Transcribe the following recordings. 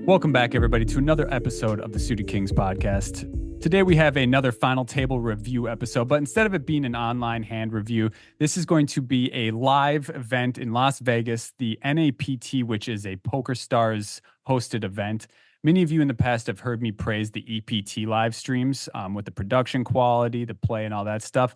Welcome back, everybody, to another episode of the Suited Kings podcast. Today, we have another final table review episode, but instead of it being an online hand review, this is going to be a live event in Las Vegas, the NAPT, which is a PokerStars hosted event. Many of you in the past have heard me praise the EPT live streams with the production quality, the play, and all that stuff.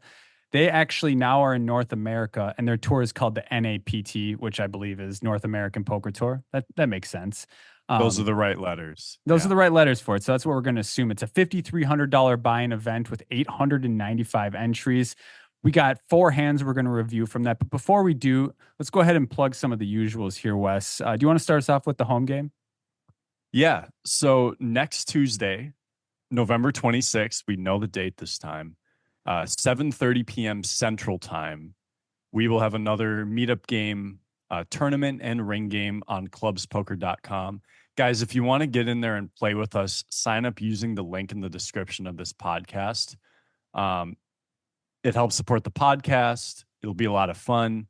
They actually now are in North America, and their tour is called the NAPT, which I believe is North American Poker Tour. That makes sense. Those are the right letters. Those are the right letters for it. So that's what we're going to assume. It's a $5,300 buy-in event with 895 entries. We got 4 hands we're going to review from that. But before we do, let's go ahead and plug some of the usuals here, Wes. Do you want to start us off with the home game? Yeah. So next Tuesday, November 26th, we know the date this time, 7:30 p.m. Central Time, we will have another meetup game, tournament and ring game on clubspoker.com. Guys, if you want to get in there and play with us, sign up using the link in the description of this podcast. It helps support the podcast. It'll be a lot of fun.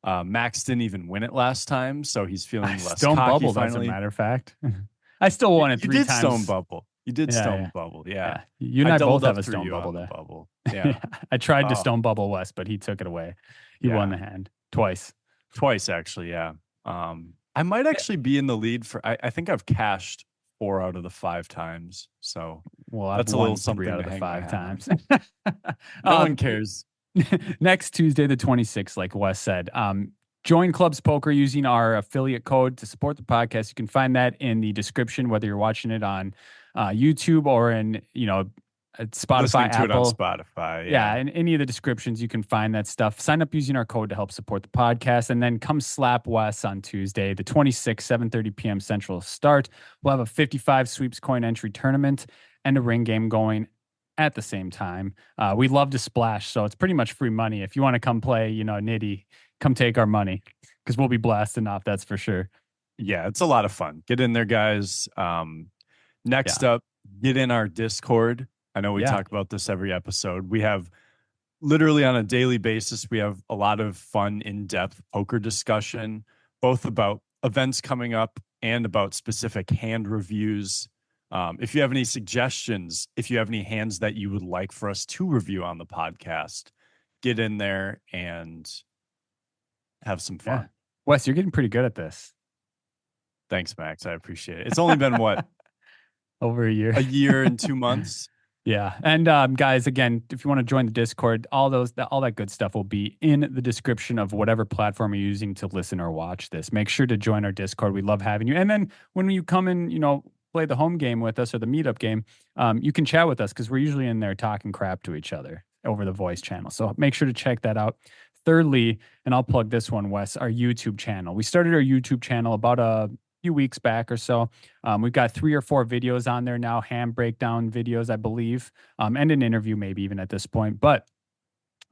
Max didn't even win it last time, so he's feeling less Stone cocky Bubble, finally. as a matter of fact. I still won it 3 times. You did Stone Bubble. You did Stone Bubble, yeah. You and I both have a Stone Bubble there. Bubble. Yeah. I tried to Stone Bubble Wes, but he took it away. He won the hand twice. Twice, actually, yeah. I might actually be in the lead for. I think I've cashed 4 out of the 5 times. So that's a little something out of the 5 times. No one cares. Next Tuesday, the 26th, like Wes said. Join Clubs Poker using our affiliate code to support the podcast. You can find that in the description, whether you're watching it on YouTube or in Spotify, Apple. To it on Spotify. Yeah, in any of the descriptions, you can find that stuff. Sign up using our code to help support the podcast. And then come slap Wes on Tuesday, the 26th, 7:30 p.m. Central start. We'll have a 55 sweeps coin entry tournament and a ring game going at the same time. We love to splash, so it's pretty much free money. If you want to come play, nitty, come take our money because we'll be blasting off, that's for sure. Yeah, it's a lot of fun. Get in there, guys. Next up, get in our Discord. I know we talk about this every episode. We have literally on a daily basis, we have a lot of fun, in-depth poker discussion, both about events coming up and about specific hand reviews. If you have any suggestions, if you have any hands that you would like for us to review on the podcast, get in there and have some fun. Yeah. Wes, you're getting pretty good at this. Thanks, Max. I appreciate it. It's only been what? Over a year. A year and 2 months. Yeah. And guys, again, if you want to join the Discord, all that good stuff will be in the description of whatever platform you're using to listen or watch this. Make sure to join our Discord. We love having you. And then when you come in, play the home game with us or the meetup game, you can chat with us because we're usually in there talking crap to each other over the voice channel. So make sure to check that out. Thirdly, and I'll plug this one, Wes, our YouTube channel. We started our YouTube channel about a few weeks back or so. We've got 3 or 4 videos on there now, hand breakdown videos, I believe, and an interview maybe even at this point. But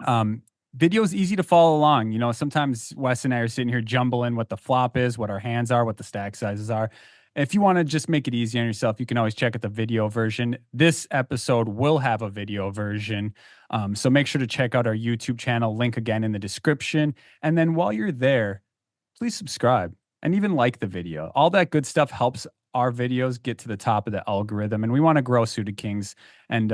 videos easy to follow along. Sometimes Wes and I are sitting here jumbling what the flop is, what our hands are, what the stack sizes are. If you want to just make it easy on yourself, you can always check out the video version. This episode will have a video version. So make sure to check out our YouTube channel, link again in the description. And then while you're there, please subscribe and even like the video. All that good stuff helps our videos get to the top of the algorithm. And we want to grow Suited Kings. And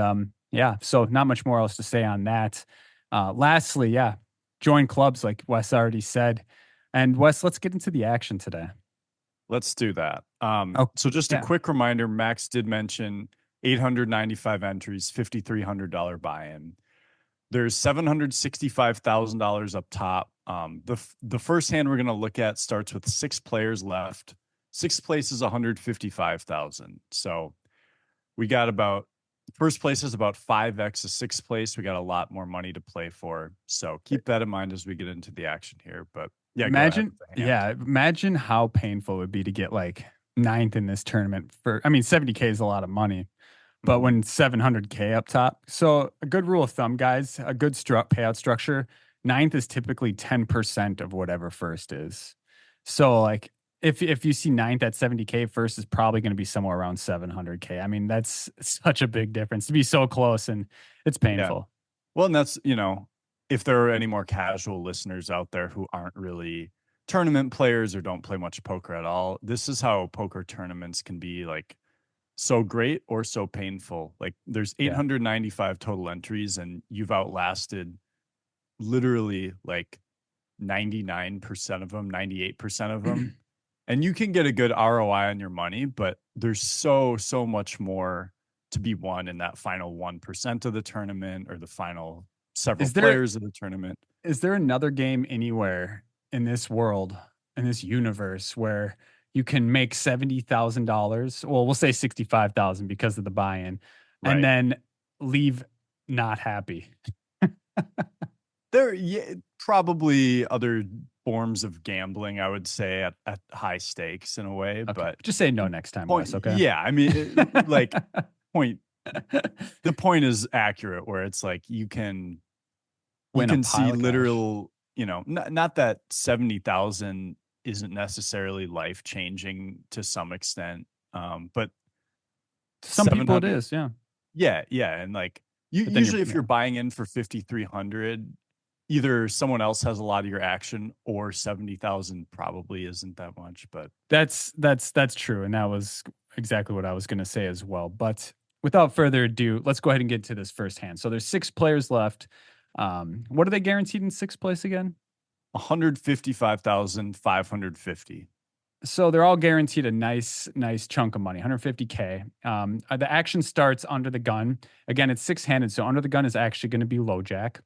so not much more else to say on that. Lastly, join clubs like Wes already said. And Wes, let's get into the action today. Let's do that. So just a quick reminder, Max did mention 895 entries, $5,300 buy-in. There's $765,000 up top. The first hand we're going to look at starts with 6 players left. 6th place is 155,000. So we got first place is about 5x of 6th place. We got a lot more money to play for. So keep that in mind as we get into the action here. But imagine how painful it would be to get like 9th in this tournament. 70K is a lot of money, but when 700K up top. So a good rule of thumb, guys, a good payout structure, 9th is typically 10% of whatever first is. So like if you see 9th at 70K, first is probably going to be somewhere around 700K. I mean, that's such a big difference to be so close, and it's painful. Well, and that's, if there are any more casual listeners out there who aren't really tournament players or don't play much poker at all, this is how poker tournaments can be like so great or so painful. Like there's Yeah. 895 total entries and you've outlasted literally like 99% of them, 98% of them. And you can get a good ROI on your money, but there's so much more to be won in that final 1% of the tournament or the final several Is there players of the tournament. is there another game anywhere in this world, in this universe, where you can make $70,000? Well, we'll say 65,000 because of the buy-in, and Right. then leave not happy. There, yeah, probably other forms of gambling, I would say, at high stakes in a way, Okay, but just say no next time, point, Wes. Okay. yeah, I mean, like point, the point is accurate where it's like you Win a can see pile of cash. literal, not that 70,000 isn't necessarily life changing to some extent, but Some people it 700, is, yeah. yeah, and like you But then usually if yeah. you're buying in for 5,300, either someone else has a lot of your action or 70,000 probably isn't that much, but That's true, and that was exactly what I was going to say as well. But without further ado, let's go ahead and get to this first hand. So there's 6 players left. What are they guaranteed in sixth place again? 155,550. So they're all guaranteed a nice chunk of money, 150K. The action starts under the gun. Again, it's six-handed, so under the gun is actually going to be low jack.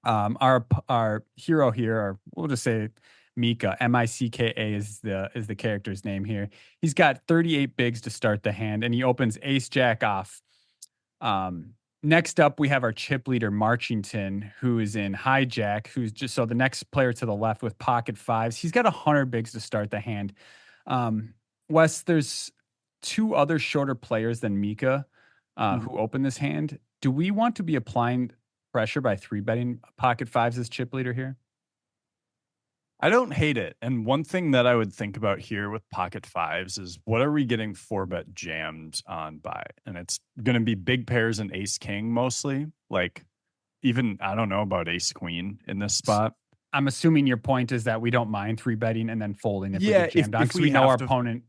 Our hero here, or we'll just say Mika, Micka is the character's name here. He's got 38 bigs to start the hand, and he opens ace jack off. Next up, we have our chip leader, Marchington, who is in hijack, who's just so the next player to the left with pocket fives. He's got 100 bigs to start the hand. Wes, there's 2 other shorter players than Mika who open this hand. Do we want to be applying pressure by 3-betting pocket fives as chip leader here? I don't hate it. And one thing that I would think about here with pocket fives is what are we getting 4-bet jammed on by? And it's going to be big pairs and ace king mostly. Like even, I don't know about ace queen in this spot. I'm assuming your point is that we don't mind 3-betting and then folding if we Yeah, get jammed on if because we we know have our to, opponent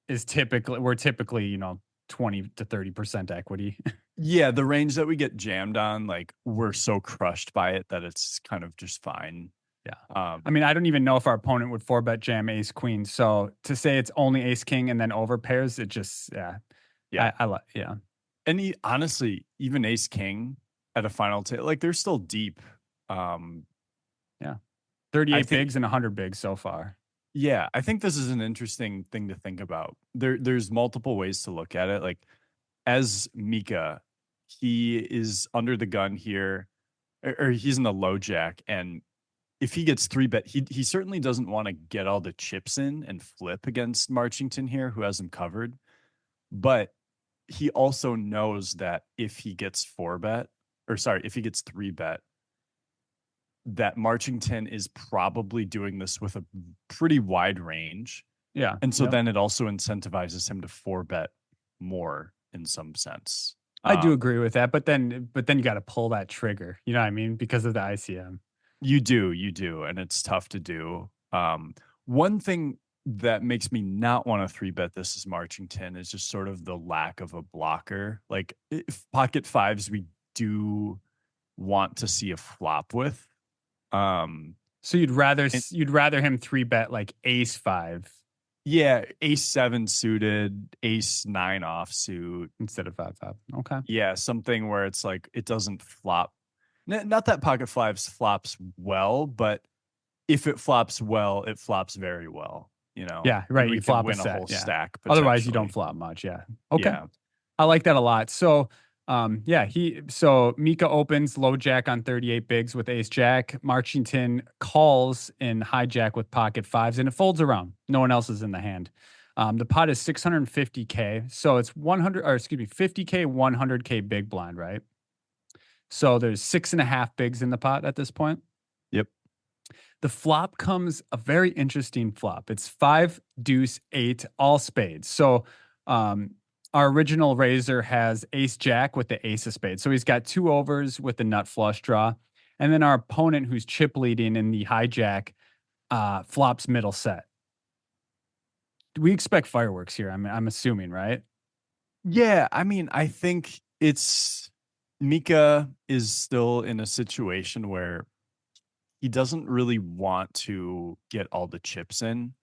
is we're typically 20 to 30% equity. yeah, the range that we get jammed on, like we're so crushed by it that it's kind of just fine. Yeah. I mean, I don't even know if our opponent would 4-bet jam ace queen. So to say it's only ace king and then over pairs, it just, yeah. Yeah. I like, yeah. And honestly, even ace king at a final table, like they're still deep. Yeah. 38 bigs and 100 bigs so far. Yeah, I think this is an interesting thing to think about. There's multiple ways to look at it. Like as Mika, he is under the gun here, or he's in the low jack, and if he gets 3-bet, he certainly doesn't want to get all the chips in and flip against Marchington here, who has him covered. But he also knows that if he gets 4-bet, or sorry, if he gets 3-bet, that Marchington is probably doing this with a pretty wide range. Yeah. And so then it also incentivizes him to 4-bet more in some sense. I do agree with that, but then you got to pull that trigger. You know what I mean? Because of the ICM. You do, and it's tough to do. One thing that makes me not want to 3-bet this is Marchington is just sort of the lack of a blocker. Like if pocket fives, we do want to see a flop with. So you'd rather him 3-bet like ace 5. Yeah, ace 7 suited, ace 9 offsuit instead of 5-5. Okay. Yeah, something where it's like it doesn't flop. Not that pocket fives flops well, but if it flops well, it flops very well. Yeah, right. We You can flop a win a set. whole Yeah. stack. Otherwise, you don't flop much. Yeah. Okay. Yeah. I like that a lot. So, so Mika opens low jack on 38 bigs with ace jack. Marchington calls in hijack with pocket fives, and it folds around. No one else is in the hand. The pot is 650K, so it's 50K, 100K big blind, right? So there's 6.5 bigs in the pot at this point. Yep. The flop comes a very interesting flop. It's 5 deuce 8 all spades. So our original raiser has ace jack with the ace of spades. So he's got 2 overs with the nut flush draw. And then our opponent, who's chip leading in the hijack, Flops middle set. We expect fireworks here. I'm assuming, right? Yeah, I mean, I think it's Mika is still in a situation where he doesn't really want to get all the chips in.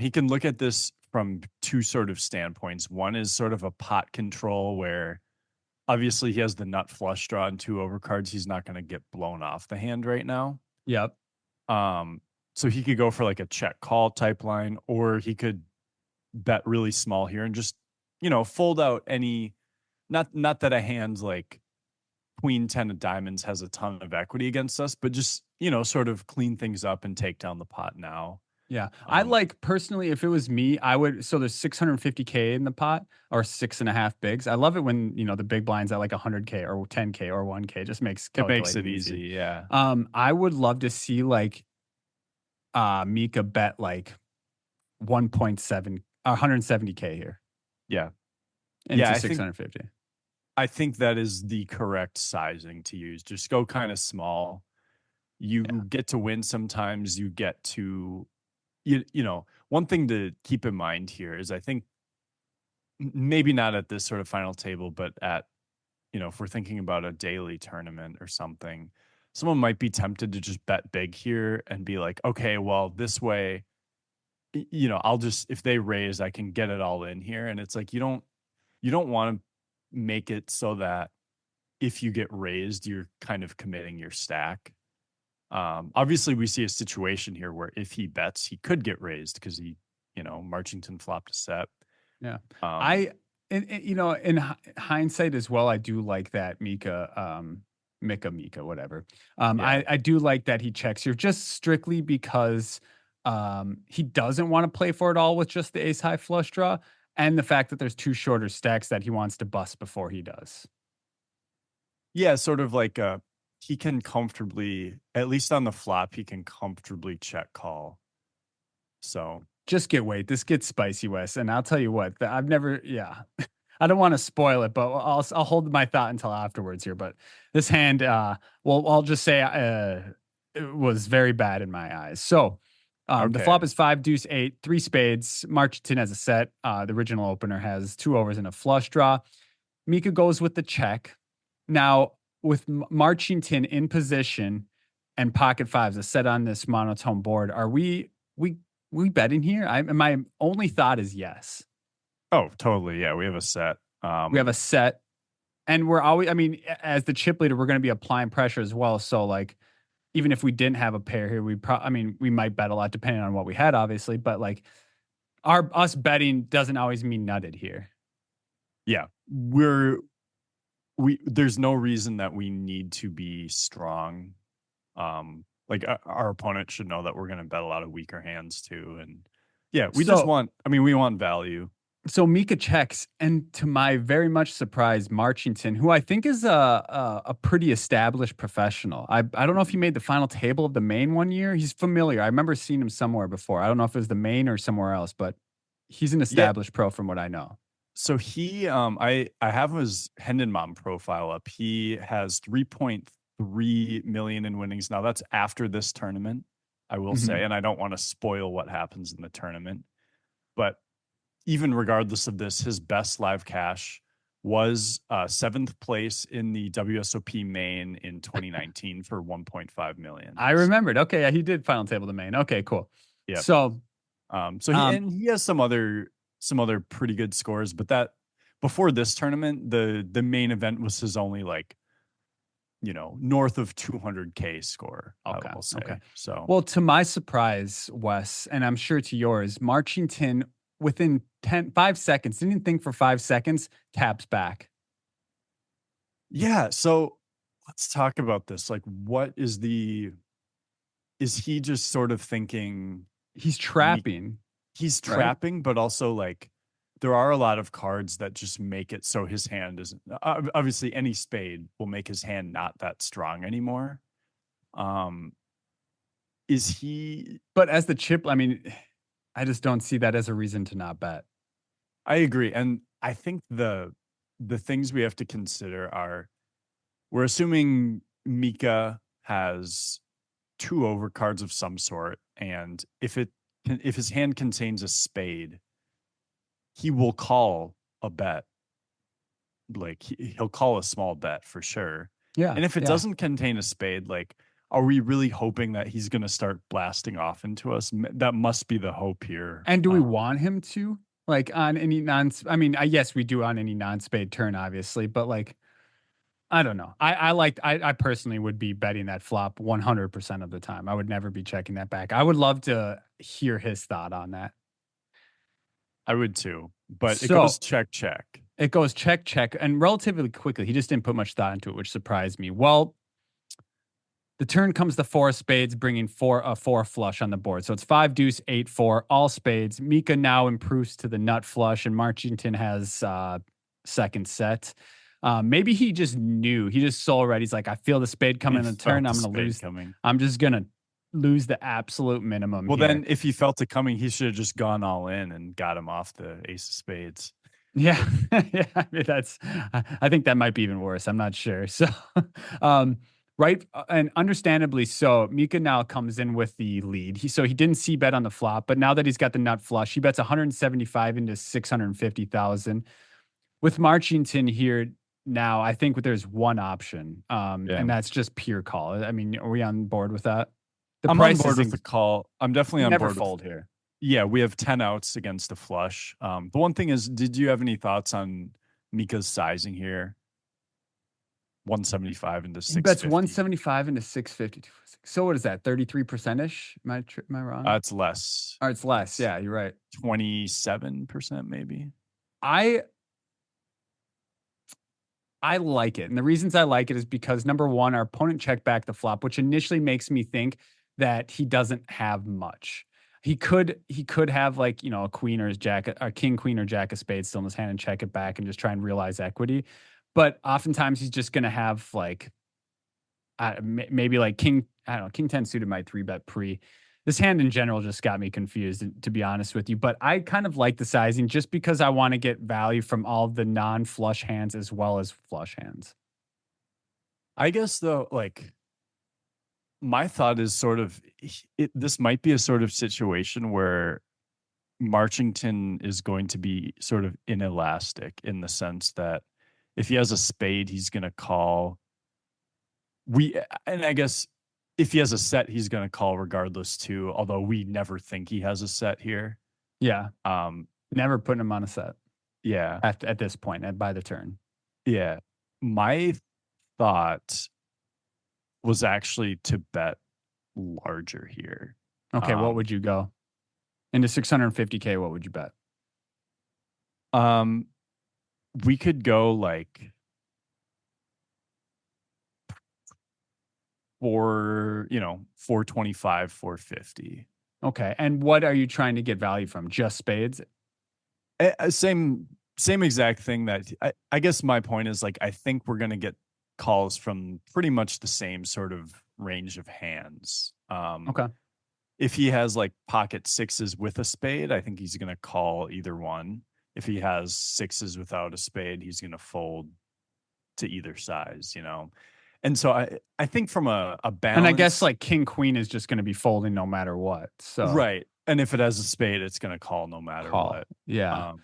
He can look at this from two sort of standpoints. One is sort of a pot control where obviously he has the nut flush draw and two overcards. He's not going to get blown off the hand right now. Yep. Um, so he could go for like a check call type line, or he could bet really small here and just, fold out any, not that a hand like queen 10 of diamonds has a ton of equity against us, but just, sort of clean things up and take down the pot now. Yeah. I like personally, if it was me, I would. So there's 650K in the pot or 6.5 bigs. I love it when, the big blinds at like 100K or 10K or 1K. Just makes it makes calculating it easy. Yeah. I would love to see like Mika bet like 1.7 170K here Yeah. into 650. I think that is the correct sizing to use. Just go kind of small. You get to win sometimes. You get to, one thing to keep in mind here is I think maybe not at this sort of final table, but at, if we're thinking about a daily tournament or something, someone might be tempted to just bet big here and be like, okay, well, this way, I'll just, if they raise, I can get it all in here. And it's like, you don't want to make it so that if you get raised, you're kind of committing your stack. Obviously, we see a situation here where if he bets, he could get raised because he, Marchington flopped a set. Yeah. In hindsight as well, I do like that Mika, whatever. I do like that he checks here just strictly because he doesn't want to play for it all with just the ace high flush draw and the fact that there's two shorter stacks that he wants to bust before he does. Yeah, sort of like he can comfortably, at least on the flop, he can comfortably check call. So just get weight. This gets spicy, Wes. And I'll tell you what, I've never, I don't want to spoil it, but I'll hold my thought until afterwards here. But this hand, well, I'll just say it was very bad in my eyes. So the flop is 5, deuce, 8, 3 spades. Marchington has a set. The original opener has 2 overs and a flush draw. Mika goes with the check. Now, with Marchington in position and pocket fives, a set on this monotone board, are we betting here? My only thought is yes. Oh, totally. Yeah, we have a set. We have a set, and we're always. I mean, as the chip leader, we're going to be applying pressure as well. So, like, even if we didn't have a pair here, we might bet a lot depending on what we had, obviously. But like, us betting doesn't always mean nutted here. Yeah, there's no reason that we need to be strong. Like our opponent should know that we're going to bet a lot of weaker hands too. And yeah, we want value. So Mika checks, and to my very much surprise, Marchington, who I think is a pretty established professional. I don't know if he made the final table of the main one year. He's familiar. I remember seeing him somewhere before. I don't know if it was the main or somewhere else, but he's an established pro from what I know. So he, I have his Hendon profile up. He has 3.3 million in winnings. Now that's after this tournament, I will say, and I don't want to spoil what happens in the tournament, but even regardless of this, his best live cash was 7th place in the WSOP main in 2019 for 1.5 million. I remembered. Okay, yeah, he did final table the main. Okay, cool. Yeah. So, he has some other pretty good scores, but that before this tournament, the main event was his only north of 200K score. Okay. I will say. Okay. So, well, to my surprise, Wes, and I'm sure to yours, Marchington within 5 seconds, didn't think for 5 seconds, taps back. Yeah. So let's talk about this. Like, is he just sort of thinking he's trapping? He's trapping, right? But also like there are a lot of cards that just make it so his hand isn't obviously any spade will make his hand not that strong anymore. Is he, but as the chip, I mean, I just don't see that as a reason to not bet. I agree. And I think the things we have to consider are we're assuming Mika has two overcards of some sort, and if his hand contains a spade, he will call a bet. Like he'll call a small bet for sure. Yeah, And if it yeah. doesn't contain a spade, like, are we really hoping that he's going to start blasting off into us? That must be the hope here. And do we want him to? Like on any non, I mean, yes, we do on any non-spade turn, obviously, but like, I don't know. I personally would be betting that flop 100% of the time. I would never be checking that back. I would love to hear his thought on that. I would too, but it So goes check, check. it goes check, check, and relatively quickly. He just didn't put much thought into it, which surprised me. Well, the turn comes the four of spades, bringing four flush on the board. So it's five deuce, eight, four, all spades. Mika now improves to the nut flush, and Marchington has second set. Maybe he just knew. He just saw already. He's like, I feel the spade coming in the turn. I'm going to lose. Coming. I'm just going to lose the absolute minimum. Well, here. then if he felt it coming, he should have just gone all in and got him off the ace of spades. Yeah, yeah. I mean, I think that might be even worse. I'm not sure. So, right, and understandably so, Mika now comes in with the lead. He didn't see bet on the flop, but now that he's got the nut flush, he bets 175 into 650,000. With Marchington here now, I think there's one option, and that's just pure call. I mean, are we on board with that? I'm on board with the call. I'm definitely on board. Never fold here. Yeah, we have 10 outs against a flush. The one thing is, did you have any thoughts on Mika's sizing here? 175 into 650. He bets 175 into 650. So what is that? 33% ish? Am I wrong? It's less. Oh, it's less. Yeah, you're right. 27% maybe. I like it. And the reasons I like it is because number one, our opponent checked back the flop, which initially makes me think that he doesn't have much. He could have like, a queen or his jack, a king, queen, or jack of spades still in his hand and check it back and just try and realize equity. But oftentimes he's just going to have like maybe like king 10 suited might 3-bet pre. This hand in general just got me confused, to be honest with you. But I kind of like the sizing just because I want to get value from all the non-flush hands as well as flush hands. I guess though, like, my thought is sort of this might be a sort of situation where Marchington is going to be sort of inelastic in the sense that if he has a spade, he's going to call. And I guess if he has a set, he's going to call regardless too. Although we never think he has a set here. Yeah. Never putting him on a set. Yeah. At this point, by the turn. Yeah. My thought was actually to bet larger here. Okay, what would you go? Into 650K, what would you bet? We could go like for 425, 450. Okay. And what are you trying to get value from? Just spades? Same exact thing. That I guess my point is, like, I think we're going to get calls from pretty much the same sort of range of hands. Okay. If he has like pocket sixes with a spade, I think he's going to call either one. If he has sixes without a spade, he's going to fold to either size, And so I think from a balance. And I guess like king queen is just going to be folding no matter what. So right. And if it has a spade, it's going to call no matter what. Yeah.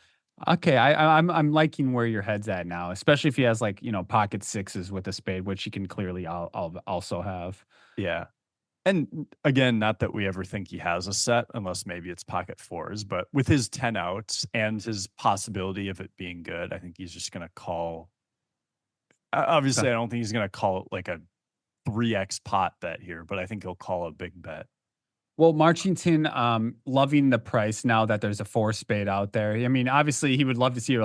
Okay, I'm liking where your head's at now, especially if he has like pocket sixes with a spade, which he can clearly also have. Yeah, and again, not that we ever think he has a set, unless maybe it's pocket fours. But with his 10 outs and his possibility of it being good, I think he's just going to call. Obviously, I don't think he's going to call it like a 3x pot bet here, but I think he'll call a big bet. Well, Marchington, loving the price now that there's a four spade out there. I mean, obviously, he would love to see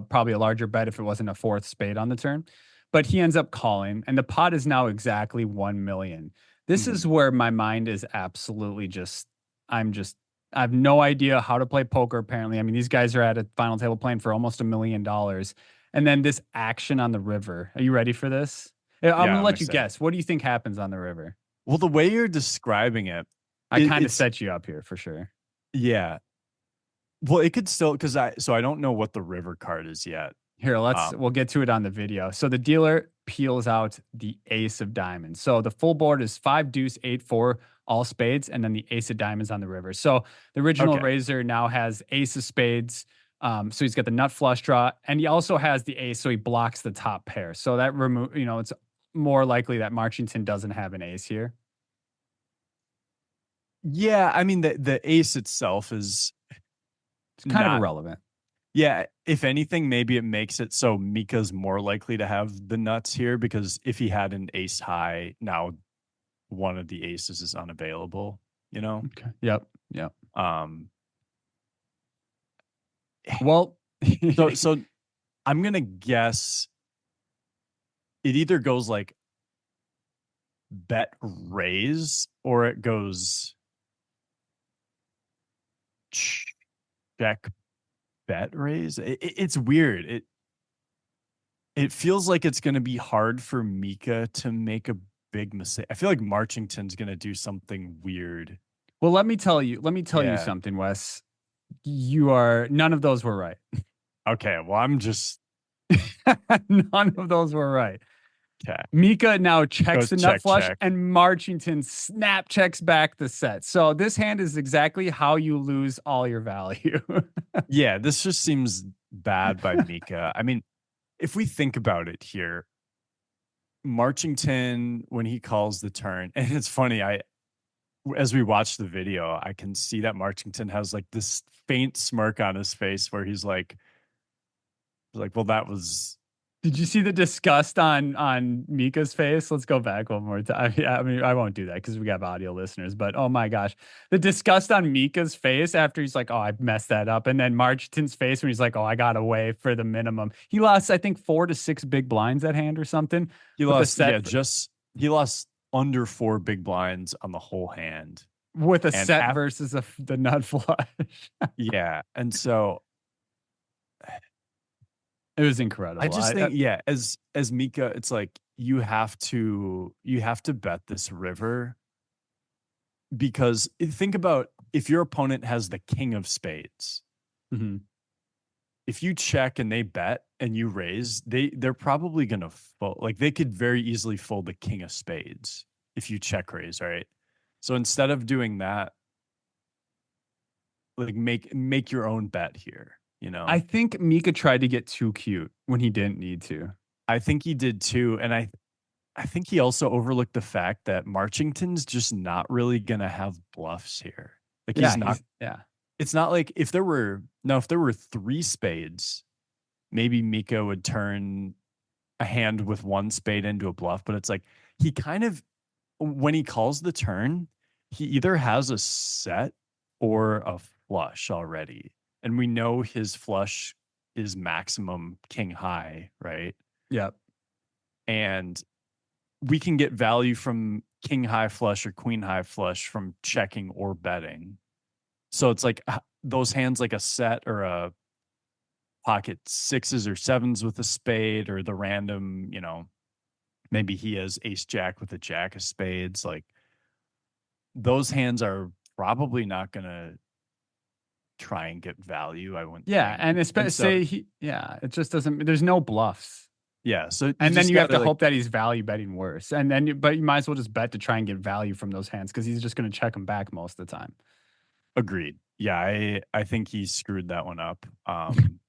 probably a larger bet if it wasn't a fourth spade on the turn, but he ends up calling, and the pot is now exactly 1 million. This is where my mind is absolutely I have no idea how to play poker, apparently. I mean, these guys are at a final table playing for almost $1 million. And then this action on the river. Are you ready for this? I'm going to let you guess. What do you think happens on the river? Well, the way you're describing it, I kind of set you up here for sure. Yeah. Well, it could still, I don't know what the river card is yet. Here, we'll get to it on the video. So the dealer peels out the ace of diamonds. So the full board is 5 deuce 8 4 all spades, and then the ace of diamonds on the river. So the original Okay. raiser now has ace of spades. So he's got the nut flush draw, and he also has the ace, so he blocks the top pair. So that it's more likely that Marchington doesn't have an ace here. Yeah, I mean the ace itself is It's kind of not. irrelevant. Yeah, if anything, maybe it makes it so Mika's more likely to have the nuts here, because if he had an ace high, now one of the aces is unavailable, you know? Okay. Yep. Yep. Um Well, so I'm gonna guess it either goes like bet raise, or it goes check bet raise. It's weird. It feels like it's gonna be hard for Mika to make a big mistake. I feel like Marchington's gonna do something weird. well, let me tell you Yeah. something, Wes. None of those were right. Okay. Well, I'm just None of those were right. okay. Mika now checks Goes the nut check, flush, check. and Marchington snap checks back the set. So this hand is exactly how you lose all your value. Yeah, this just seems bad by Mika. I mean, if we think about it here, Marchington, when he calls the turn, and it's funny, as we watch the video, I can see that Marchington has like this faint smirk on his face where he's like, well, that was. Did you see the disgust on Mika's face? Let's go back one more time. I mean, I won't do that because we have audio listeners. But oh my gosh, the disgust on Mika's face after he's like, "Oh, I messed that up," and then Marchington's face when he's like, "Oh, I got away for the minimum." He lost, I think, 4 to 6 big blinds at hand or something. He With a lost, set, he lost under 4 big blinds on the whole hand. with a And set versus the nut flush. yeah, and so It was incredible. I just think, yeah, as Mika, it's like you have to bet this river, because think about if your opponent has the king of spades. Mhm. If you check and they bet and you raise, they're probably gonna fold. Like they could very easily fold the king of spades if you check raise, right? So instead of doing that, like make your own bet here, you know? I think Mika tried to get too cute when he didn't need to. I think he did too. And I think he also overlooked the fact that Marchington's just not really gonna have bluffs here. Like Yeah, he's not. yeah. It's not like if there were 3 spades, maybe Mika would turn a hand with 1 spade into a bluff. But it's like he kind of, when he calls the turn, he either has a set or a flush already, and we know his flush is maximum king high, right? Yep. And we can get value from king high flush or queen high flush from checking or betting. So it's like those hands, like a set or a pocket 6s or 7s with a spade, or the random, maybe he has ace jack with a jack of spades. Like those hands are probably not going to try and get value, I wouldn't Yeah, think. and And so, it just doesn't. There's no bluffs. yeah, so And then you have to like, hope that he's value betting worse. But you might as well just bet to try and get value from those hands because he's just going to check them back most of the time. agreed. Yeah, I think he screwed that one up. And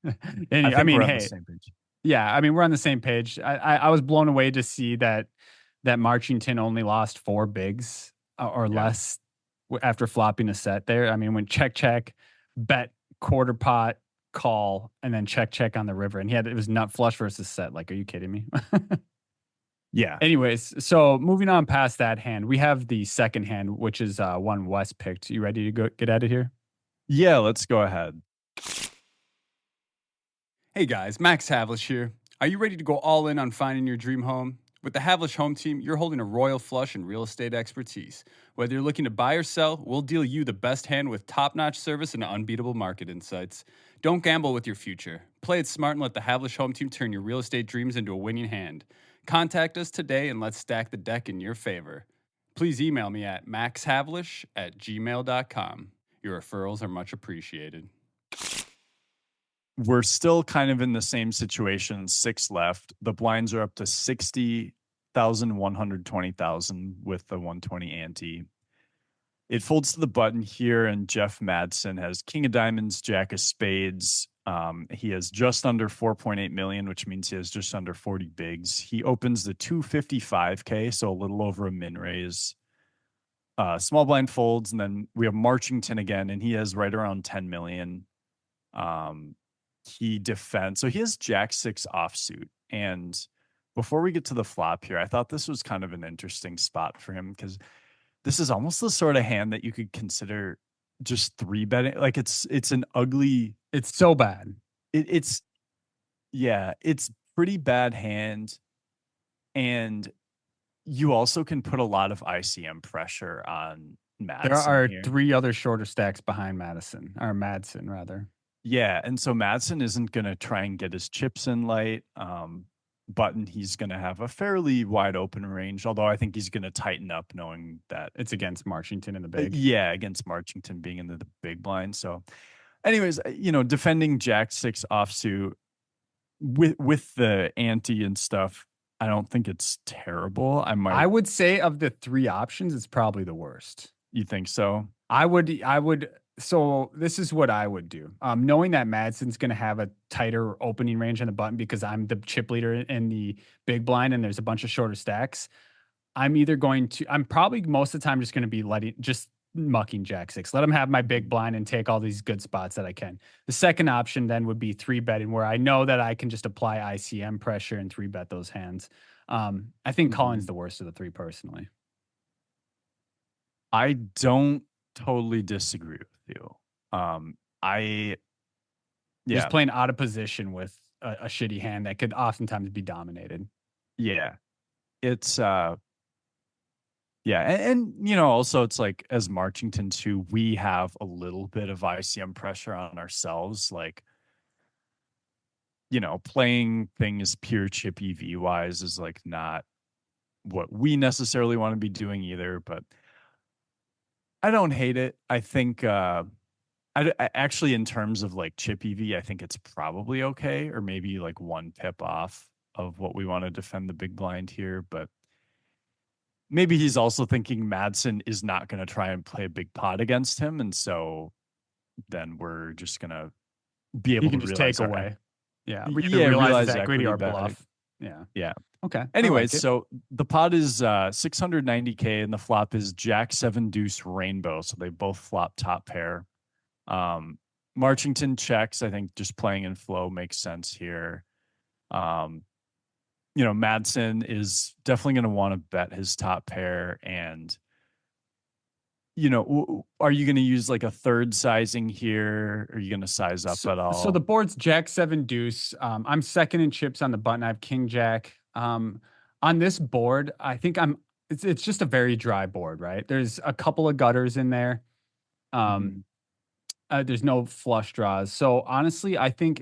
I think mean, we're on the hey, same page. yeah, I mean, we're on the same page. I was blown away to see that Marchington only lost 4 bigs or Yeah. less after flopping a set there. I mean, when check, bet, quarter pot, call, and then check on the river, and it was nut flush versus set. Like, are you kidding me? Yeah. Anyways, so moving on past that hand, we have the second hand, which is one Wes picked. You ready to go get at it here? Yeah, let's go ahead. Hey guys, Max Havlish here. Are you ready to go all in on finding your dream home? With the Havlish Home Team, you're holding a royal flush in real estate expertise. Whether you're looking to buy or sell, we'll deal you the best hand with top-notch service and unbeatable market insights. Don't gamble with your future. Play it smart and let the Havlish Home Team turn your real estate dreams into a winning hand. Contact us today and let's stack the deck in your favor. Please email me at maxhavlish@gmail.com. Your referrals are much appreciated. we're still kind of in the same situation. 6 left. The blinds are up to 60,000, 120,000 with the 120 ante. It folds to the button here, and Jeff Madsen has king of diamonds, jack of spades. He has just under 4.8 million, which means he has just under 40 bigs. He opens the 255K, so a little over a min raise. Small blind folds, and then we have Marchington again, and he has right around 10 million. He defends, so he has jack six offsuit. And before we get to the flop here, I thought this was kind of an interesting spot for him because this is almost the sort of hand that you could consider just three betting. Like it's an ugly. It's so bad. It's pretty bad hand, and you also can put a lot of ICM pressure on Madsen. There are here. 3 other shorter stacks behind Madsen rather. Yeah, and so Madsen isn't going to try and get his chips in light. Button, he's going to have a fairly wide open range, although I think he's going to tighten up knowing that it's against Marchington in the big. Yeah, against Marchington being in the big blind. So anyways, defending jack six offsuit with the ante and stuff, I don't think it's terrible. I would say of the 3 options, it's probably the worst. You think so? I would. So this is what I would do. Knowing that Madsen's going to have a tighter opening range on the button because I'm the chip leader in the big blind and there's a bunch of shorter stacks. I'm probably most of the time just going to be mucking jack six. Let him have my big blind and take all these good spots that I can. The second option then would be 3-betting where I know that I can just apply ICM pressure and 3-bet those hands. I think calling's the worst of the 3 personally. I don't totally disagree with you. Just playing out of position with a shitty hand that could oftentimes be dominated. Yeah. It's and also it's like as Marchington too, we have a little bit of ICM pressure on ourselves, like playing things pure chip EV wise is like not what we necessarily want to be doing either, but I don't hate it. I think I actually, in terms of like chip EV, I think it's probably okay, or maybe like 1 pip off of what we want to defend the big blind here. But maybe he's also thinking Madsen is not going to try and play a big pot against him, and so then we're just going to be able to just take away. Yeah, realize equity or bluff. Yeah. Okay. Anyways, so the pot is 690K and the flop is jack 7 deuce rainbow. So they both flop top pair. Marchington checks. I think just playing in flow makes sense here. Madsen is definitely going to want to bet his top pair. And, are you going to use like a third sizing here? Are you going to size up at all? So the board's jack 7 deuce. I'm second in chips on the button. I have king jack. On this board, I think it's just a very dry board, right? There's a couple of gutters in there. There's no flush draws. So honestly, I think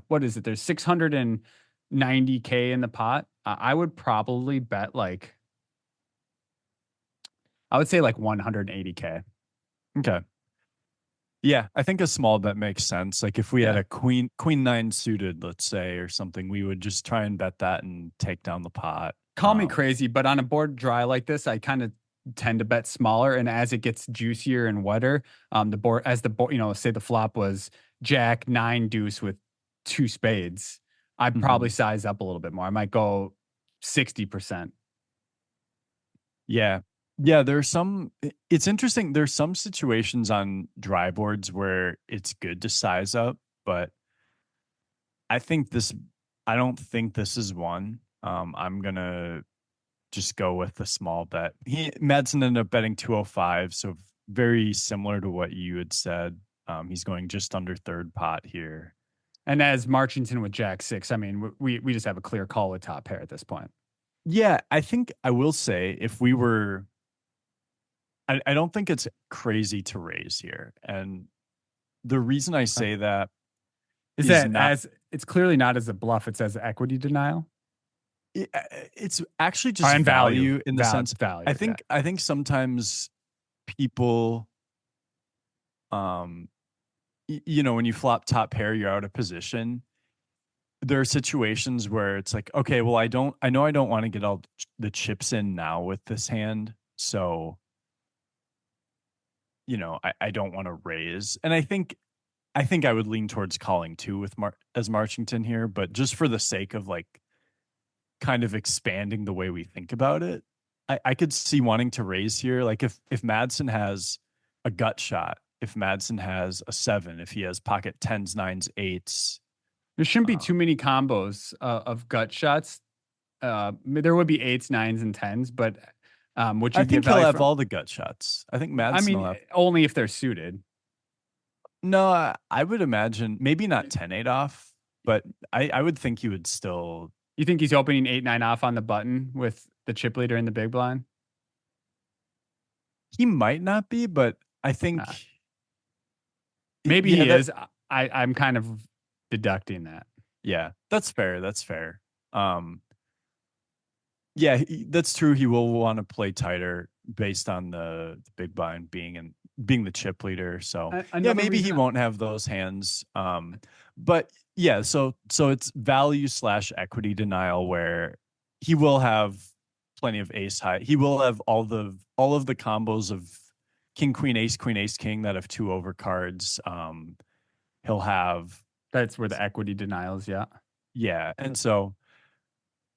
what is it? There's 690K in the pot. I would probably bet I would say 180K. Okay. Yeah, I think a small bet makes sense. Like if we had a queen 9 suited, let's say, or something, we would just try and bet that and take down the pot. Call me crazy, but on a board dry like this, I kind of tend to bet smaller. And as it gets juicier and wetter, say the flop was jack 9 deuce with 2 spades, I'd probably size up a little bit more. I might go 60%. Yeah. It's interesting. There's some situations on dry boards where it's good to size up, but I don't think this is one. I'm going to just go with the small bet. Madsen ended up betting 205, so very similar to what you had said. He's going just under third pot here. And as Marchington with jack 6, I mean, we just have a clear call with top pair at this point. Yeah, I think I will say if we were, I don't think it's crazy to raise here. And the reason I say that is that it's clearly not as a bluff, it's as equity denial. It's actually just value in the sense value. I think sometimes people when you flop top pair, you're out of position. There are situations where it's like, okay, well, I know I don't want to get all the chips in now with this hand. So, I don't want to raise. And I think I would lean towards calling too with as Marchington here, but just for the sake of like kind of expanding the way we think about it, I could see wanting to raise here. Like if Madsen has a gut shot, if Madsen has a 7, if he has pocket 10s, 9s, 8s. There shouldn't be too many combos of gut shots. There would be 8s, 9s, and 10s, but would I you get think he'll value have from? all the gut shots. I think I Madsen will mean, have. only if they're suited. No, I would imagine maybe not 10-8 off, but I would think he would still. You think he's opening 8-9 off on the button with the chip leader in the big blind? He might not be, but I Uh, think. maybe Yeah, he is. I'm kind of deducting that. yeah, that's fair. That's fair. Um, yeah, that's true. He will want to play tighter based on the big blind being the chip leader. So yeah, Another maybe he reason. won't have those hands. But yeah, so it's value slash equity denial where he will have plenty of ace high. He will have all of the combos of king queen ace king that have 2 overcards. He'll have. That's where the equity denials. Yeah. Yeah, and so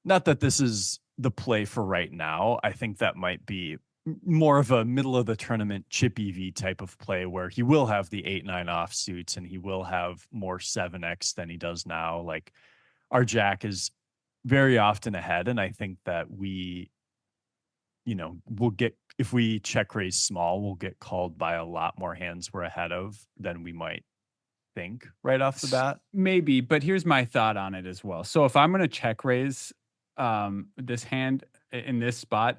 not that this is the play for right now. I think that might be more of a middle of the tournament chip EV type of play where he will have the 8-9 offsuits and he will have more 7x than he does now. Like our jack is very often ahead. And I think that we'll get, if we check raise small, we'll get called by a lot more hands we're ahead of than we might think right off the bat. Maybe, but here's my thought on it as well. So if I'm going to check raise this hand in this spot,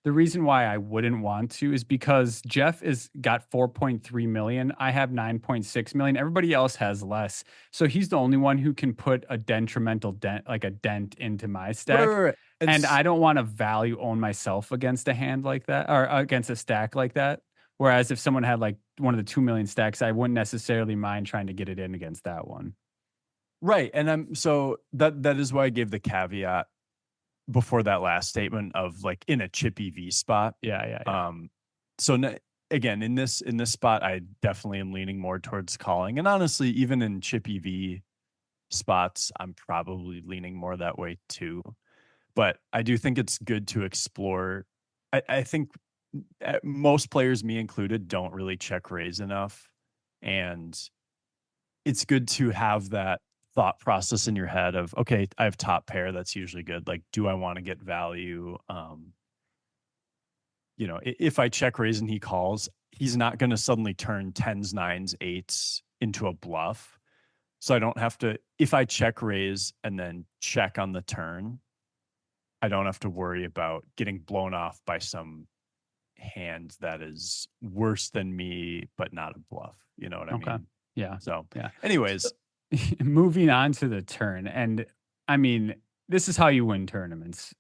the reason why I wouldn't want to is because Jeff is got 4.3 million. I have 9.6 million. Everybody else has less. So he's the only one who can put a detrimental dent, like a dent into my stack. Right. And I don't want to value own myself against a hand like that or against a stack like that. Whereas if someone had like one of the 2 million stacks, I wouldn't necessarily mind trying to get it in against that one. Right. And so that is why I gave the caveat before that last statement of like in a chip EV spot. Yeah. So again, in this spot, I definitely am leaning more towards calling. And honestly, even in chip EV spots, I'm probably leaning more that way too. But I do think it's good to explore. I think most players, me included, don't really check raise enough. And it's good to have that thought process in your head of, okay, I have top pair. That's usually good. Like, do I want to get value? If I check raise and he calls, he's not going to suddenly turn 10s, 9s, 8s into a bluff. So I don't have to, if I check raise and then check on the turn, I don't have to worry about getting blown off by some hand that is worse than me, but not a bluff. You know what I mean? Yeah. So, yeah. anyways, moving on to the turn. And I mean, this is how you win tournaments.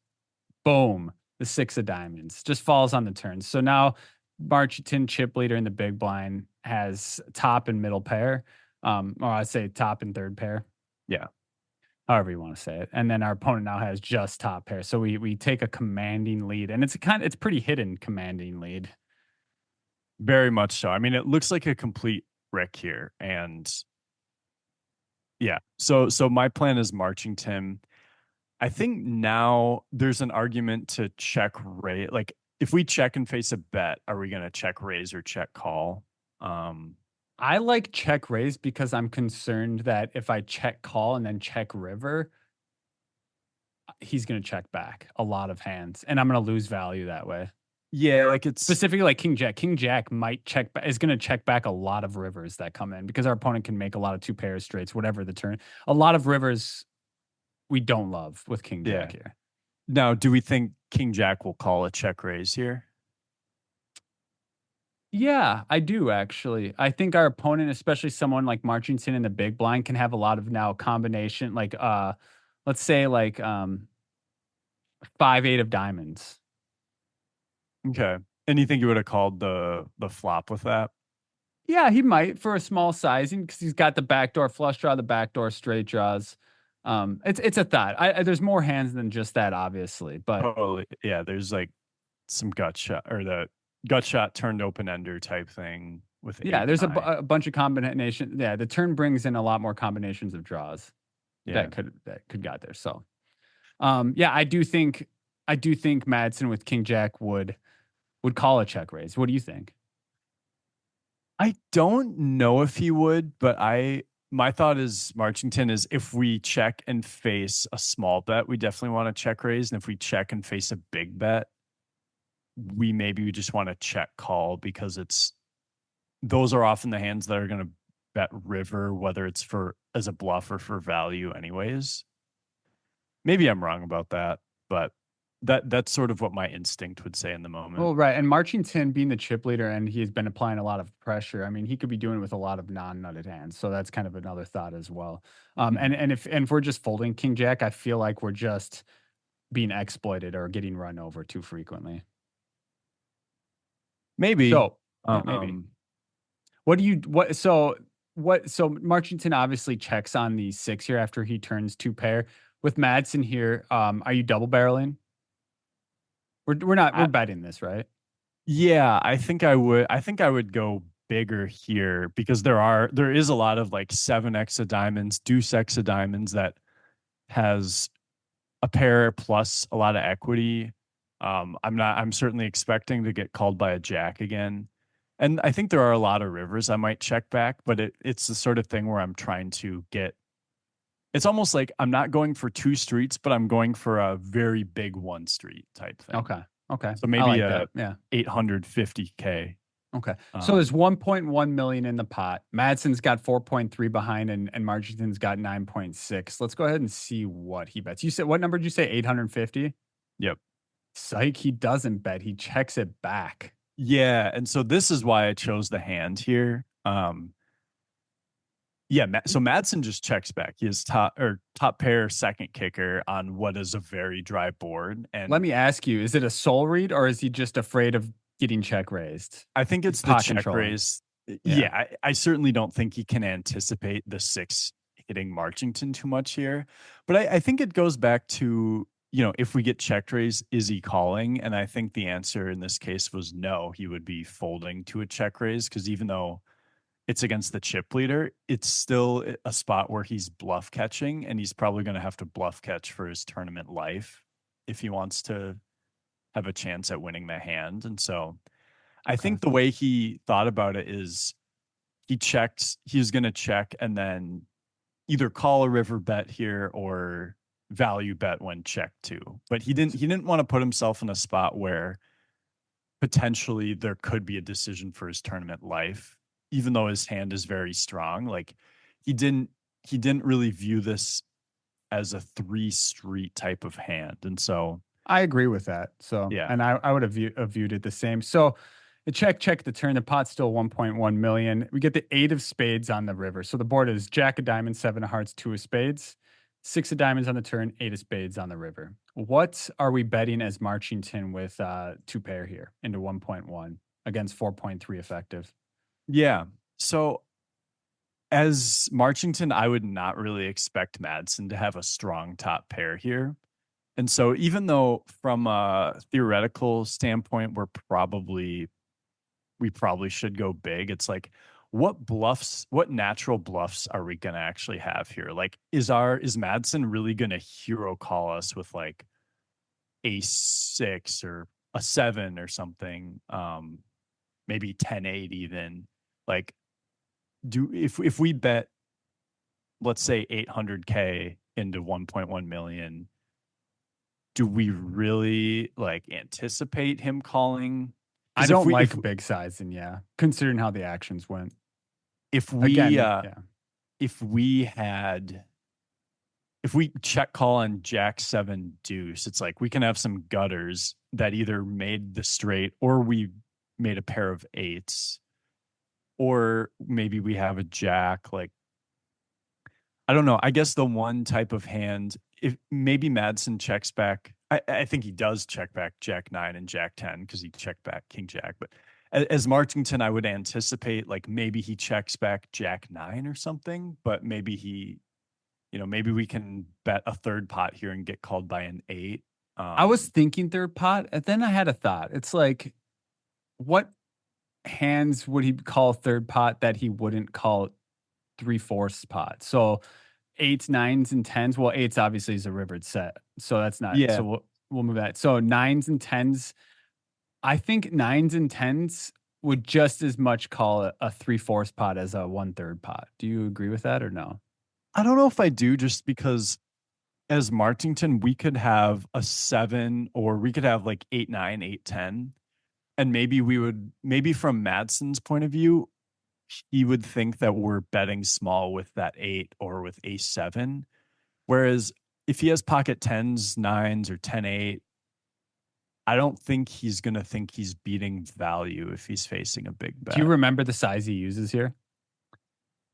Boom. The 6 of diamonds just falls on the turn. So now Marchington, chip leader in the big blind, has top and middle pair. Or I'd say top and third pair. Yeah. However you want to say it. And then our opponent now has just top pair. So we take a commanding lead. And it's pretty hidden commanding lead. Very much so. I mean, it looks like a complete wreck here. And yeah. So my plan is Marchington. I think now there's an argument to check raise. Like if we check and face a bet, are we going to check raise or check call? I like check raise because I'm concerned that if I check call and then check river, he's going to check back a lot of hands and I'm going to lose value that way. Yeah, like it's specifically like King Jack. King Jack might is going to check back a lot of rivers that come in because our opponent can make a lot of 2 pairs straights, whatever the turn. A lot of rivers we don't love with King Jack here. Now, do we think King Jack will call a check raise here? Yeah, I do actually. I think our opponent, especially someone like Marchington in the big blind, can have a lot of now combination, like let's say like 5-8 of diamonds. Okay. And you think you would have called the flop with that? Yeah, he might for a small sizing because he's got the backdoor flush draw, the backdoor straight draws. It's a thought. There's more hands than just that, obviously, but Totally. Yeah, there's like some gut shot or the gut shot turned open ender type thing with yeah, eight there's nine. a bunch of combination. Yeah, the turn brings in a lot more combinations of draws Yeah. that could got there. So, yeah, I do think Madsen with King Jack would call a check raise. What do you think? I don't know if he would, but my thought is Marchington is if we check and face a small bet, we definitely want to check raise. And if we check and face a big bet, we just want to check call because those are often the hands that are going to bet river, whether it's for as a bluff or for value anyways. Maybe I'm wrong about that, but that's sort of what my instinct would say in the moment. Well, right. And Marchington being the chip leader and he's been applying a lot of pressure. I mean, he could be doing it with a lot of non-nutted hands. So that's kind of another thought as well. Mhm. And if we're just folding King Jack, I feel like we're just being exploited or getting run over too frequently. Maybe. So yeah, maybe. What do you what so Marchington obviously checks on the six here after he turns two pair. With Madsen here, are you double barreling? We're not we're I, betting this, right? yeah, I think I would go bigger here because there is a lot of like 7x of diamonds, deuce x of diamonds that has a pair plus a lot of equity. I'm certainly expecting to get called by a jack again. And I think there are a lot of rivers I might check back, but it's the sort of thing where I'm trying to get it's almost like I'm not going for two streets, but I'm going for a very big one street type thing. Okay. Okay. So I maybe like a that. Yeah. 850K. Okay. So there's Um, 1.1 million in the pot. Madsen's got 4.3 behind and Marchington's got 9.6. Let's go ahead and see what he bets. You said what number did you say? 850? yep. Psych, he doesn't bet. He checks it back. Yeah, and so this is why I chose the hand here. Yeah, so Madsen just checks back. He is top pair second kicker on what is a very dry board, Let and me ask you, is it a soul read or is he just afraid of getting check raised? I think He's it's the pot check controlling. raise. Yeah. Yeah, I certainly don't think he can anticipate the six hitting Marchington too much here, but I think it goes back to if we get check raise, is he calling? And I think the answer in this case was no. He would be folding to a check raise because even though it's against the chip leader, it's still a spot where he's bluff catching, and he's probably going to have to bluff catch for his tournament life if he wants to have a chance at winning the hand. And so I Okay. think the way he thought about it is he was going to check and then either call a river bet here or value bet when checked too. But he didn't want to put himself in a spot where potentially there could be a decision for his tournament life, even though his hand is very strong. Like he didn't he didn't really view this as a three street type of hand. And so I agree with that. So, yeah. and I would have viewed it the same. So, check the turn. The pot's still 1.1 million. We get the eight of spades on the river. So the board is jack of diamonds, seven of hearts, two of spades, six of diamonds on the turn, eight of spades on the river. What are we betting as Marchington with two pair here into 1.1 against 4.3 effective? Yeah. So as Marchington, I would not really expect Madsen to have a strong top pair here. And so even though from a theoretical standpoint, we probably should go big, it's like what natural bluffs are we gonna actually have here? Like is Madsen really gonna hero call us with like a six or a seven or something? Maybe 10-8 even. Like do if we bet let's say 800K into 1.1 million, do we really like anticipate him calling? I Because if don't we like big size, and yeah, considering how the actions went. if we Again, uh yeah. if we had if we check call on Jack seven deuce, it's like we can have some gutters that either made the straight or we made a pair of eights, or maybe we have a jack. Like I don't know. I guess the one type of hand, if maybe Madsen checks back, I think he does check back Jack 9 and Jack 10 because he checked back King Jack. But as Martington, I would anticipate like maybe he checks back Jack 9 or something, but maybe maybe we can bet a third pot here and get called by an 8. I was thinking third pot, and then I had a thought. It's like, what hands would he call third pot that he wouldn't call three-fourths pot? So eights, nines, and tens. Well, eights obviously is a rivered set, so that's not. Yeah. So we'll move that. So nines and tens. I think nines and tens would just as much call it a three-fourths pot as a one-third pot. Do you agree with that or no? I don't know if I do, just because as Martington, we could have a 7, or we could have like 8, 9, 8, 10. And maybe from Madsen's point of view, he would think that we're betting small with that 8 or with ace 7. Whereas if he has pocket 10s, 9s, or 10-8, I don't think he's going to think he's beating value if he's facing a big bet. Do you remember the size he uses here?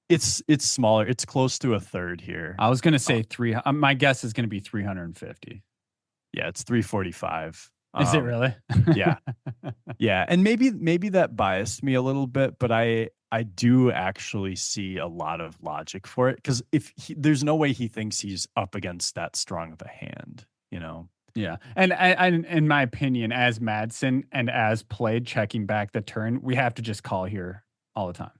It's smaller. It's close to a third here. I was going to say three. My guess is going to be 350. Yeah, it's 345. Is it really? Yeah. Yeah. And maybe that biased me a little bit, but I do actually see a lot of logic for it, because there's no way he thinks he's up against that strong of a hand, you know? Yeah. And in my opinion, as Madsen and as played checking back the turn, we have to just call here all the time.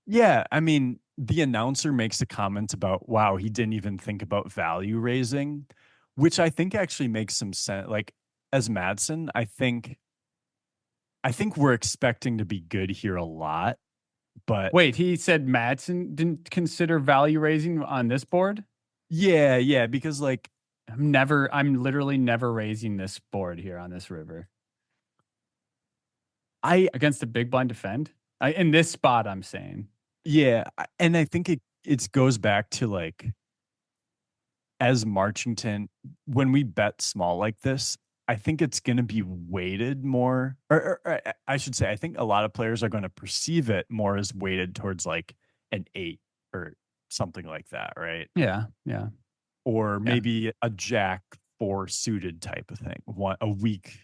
Yeah. I mean, the announcer makes a comment about, wow, he didn't even think about value raising, which I think actually makes some sense. Like, as Madsen, I think we're expecting to be good here a lot. But wait, he said Madsen didn't consider value raising on this board? Yeah, because like I'm literally never raising this board here on this river. Against the big blind defend? In this spot, I'm saying. Yeah, and I think it goes back to like, as Marchington, when we bet small like this, I think it's going to be weighted more, or I should say, I think a lot of players are going to perceive it more as weighted towards like an 8 or something like that, right? Yeah. Or maybe a Jack 4 suited type of thing, a weak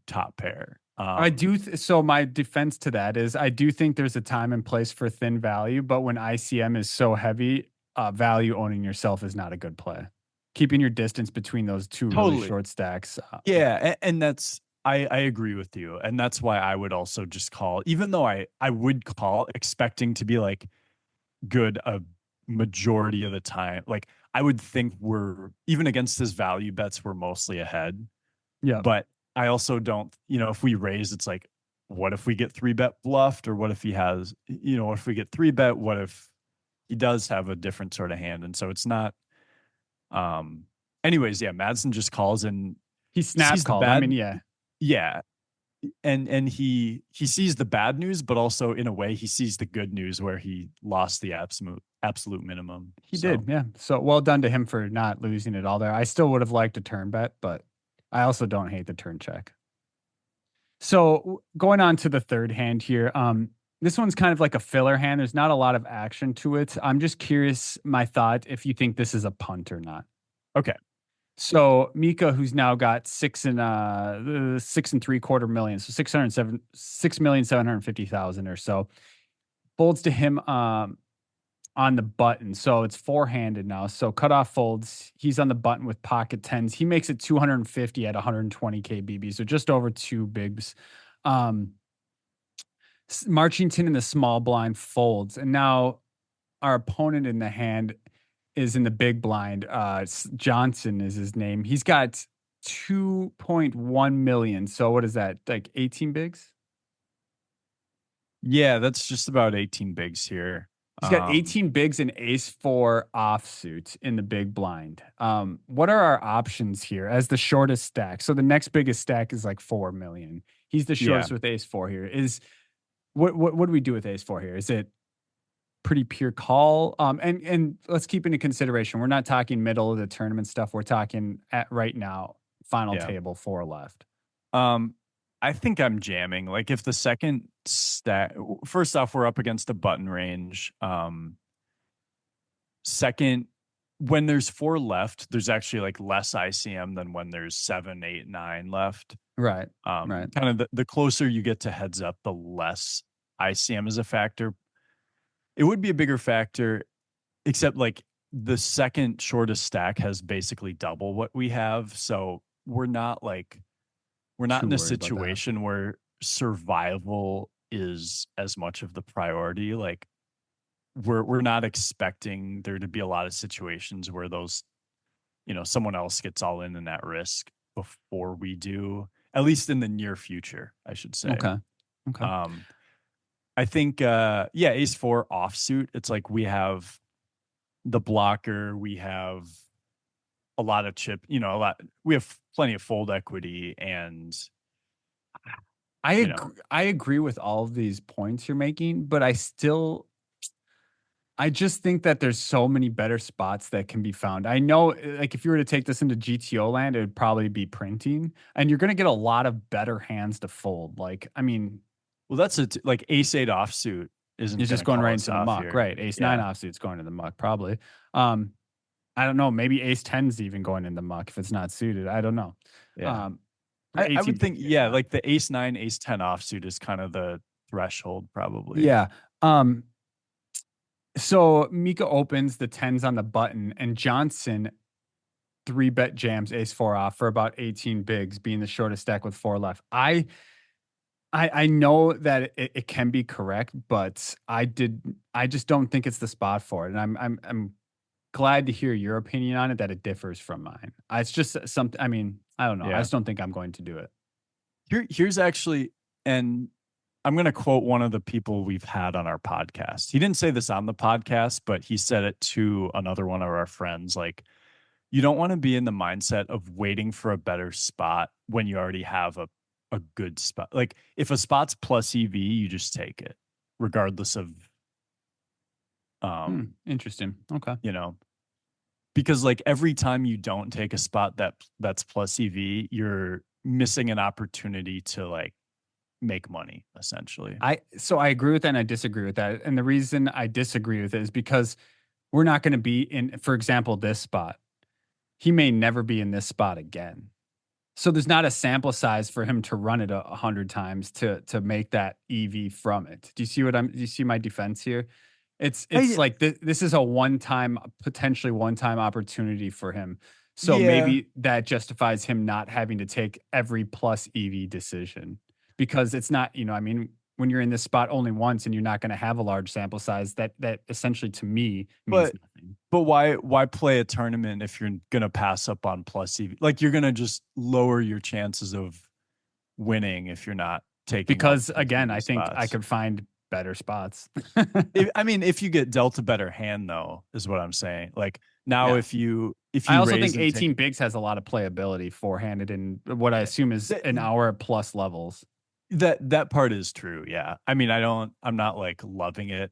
top pair. I do. So my defense to that is I do think there's a time and place for thin value, but when ICM is so heavy, value owning yourself is not a good play. Keeping your distance between those two really short stacks. And that's, I agree with you. And that's why I would also just call, even though I would call expecting to be like good a majority of the time. Like, I would think we're, even against his value bets, we're mostly ahead. Yeah. But I also don't, if we raise, it's like, what if we get 3-bet bluffed? Or what if he has, if we get 3-bet, what if he does have a different sort of hand? And so it's not, anyways, yeah, Madsen just calls and he snap called. I mean, yeah. Yeah. And he sees the bad news, but also in a way he sees the good news where he lost the absolute minimum. He did, yeah. So well done to him for not losing it all there. I still would have liked a turn bet, but I also don't hate the turn check. So going on to the third hand here, this one's kind of like a filler hand. There's not a lot of action to it. I'm just curious, my thought, if you think this is a punt or not. Okay. So Mika, who's now got 6.75 million, so 6,750,000 or so, folds to him on the button. So it's four-handed now. So cutoff folds. He's on the button with pocket tens. He makes it 250 at 120K BB. So just over 2 bigs. Marchington in the small blind folds. And now our opponent in the hand is in the big blind. Johnson is his name. He's got 2.1 million. So what is that? Like 18 bigs? Yeah, that's just about 18 bigs here. He's got 18 bigs and ace 4 offsuit in the big blind. What are our options here as the shortest stack? So the next biggest stack is like 4 million. He's the shortest with ace 4 here. What do we do with ace 4 here? Is it pretty pure call? And let's keep into consideration, we're not talking middle of the tournament stuff. We're talking at right now, final table 4 left. I think I'm jamming. Like, if the second stack, first off, we're up against the button range. Second, when there's 4 left, there's actually like less ICM than when there's 7, 8, 9 left. Right. Right. Kind of the closer you get to heads up, the less ICM is a factor. It would be a bigger factor, except like the second shortest stack has basically double what we have. So we're not Too in a worried about that. situation where survival is as much of the priority. Like we're not expecting there to be a lot of situations where those, someone else gets all in that risk before we do, at least in the near future, I should say. Okay. Okay. I think ace 4 offsuit, it's like we have the blocker, we have a lot of chip, we have plenty of fold equity, and I agree with all of these points you're making, but I just think that there's so many better spots that can be found. I know, like, if you were to take this into GTO land, it would probably be printing, and you're going to get a lot of better hands to fold. Like, I mean, well, that's like ace 8 offsuit isn't it's going just to going call right us into the off muck, here. right? Ace 9 offsuit's going to the muck, probably. I don't know. Maybe ace 10's even going in the muck if it's not suited. I don't know. Yeah. I 18 would think, bigs, yeah. like the ace 9, ace 10 offsuit is kind of the threshold, probably. Yeah. So Mika opens the tens on the button, and Johnson 3-bet jams ace 4 off for about 18 bigs, being the shortest stack with 4 left. I know that it can be correct, but I just don't think it's the spot for it. And I'm glad to hear your opinion on it, that it differs from mine. It's just something, I mean, I don't know. I just don't think I'm going to do it. Here's actually, and I'm going to quote one of the people we've had on our podcast. He didn't say this on the podcast, but he said it to another one of our friends. Like, you don't want to be in the mindset of waiting for a better spot when you already have a good spot. Like, if a spot's plus EV, you just take it, regardless of, interesting. Okay. Because like every time you don't take a spot that's plus EV, you're missing an opportunity to like make money, essentially. So I agree with that and I disagree with that. And the reason I disagree with it is because we're not going to be in, for example, this spot. He may never be in this spot again. So there's not a sample size for him to run it 100 times to make that EV from it. Do you see my defense here? It's like this is a potentially one-time opportunity for him. So maybe that justifies him not having to take every plus EV decision, because it's not, I mean, when you're in this spot only once and you're not going to have a large sample size, that essentially to me means nothing. But why play a tournament if you're going to pass up on plus EV? Like, you're going to just lower your chances of winning if you're not taking. Because again, I think I could find better spots. If you get dealt a better hand, though, is what I'm saying. Like, now, if you I also think 18 bigs has a lot of playability forehanded in what I assume is an hour plus levels. That part is true. Yeah. I mean, I'm not like loving it,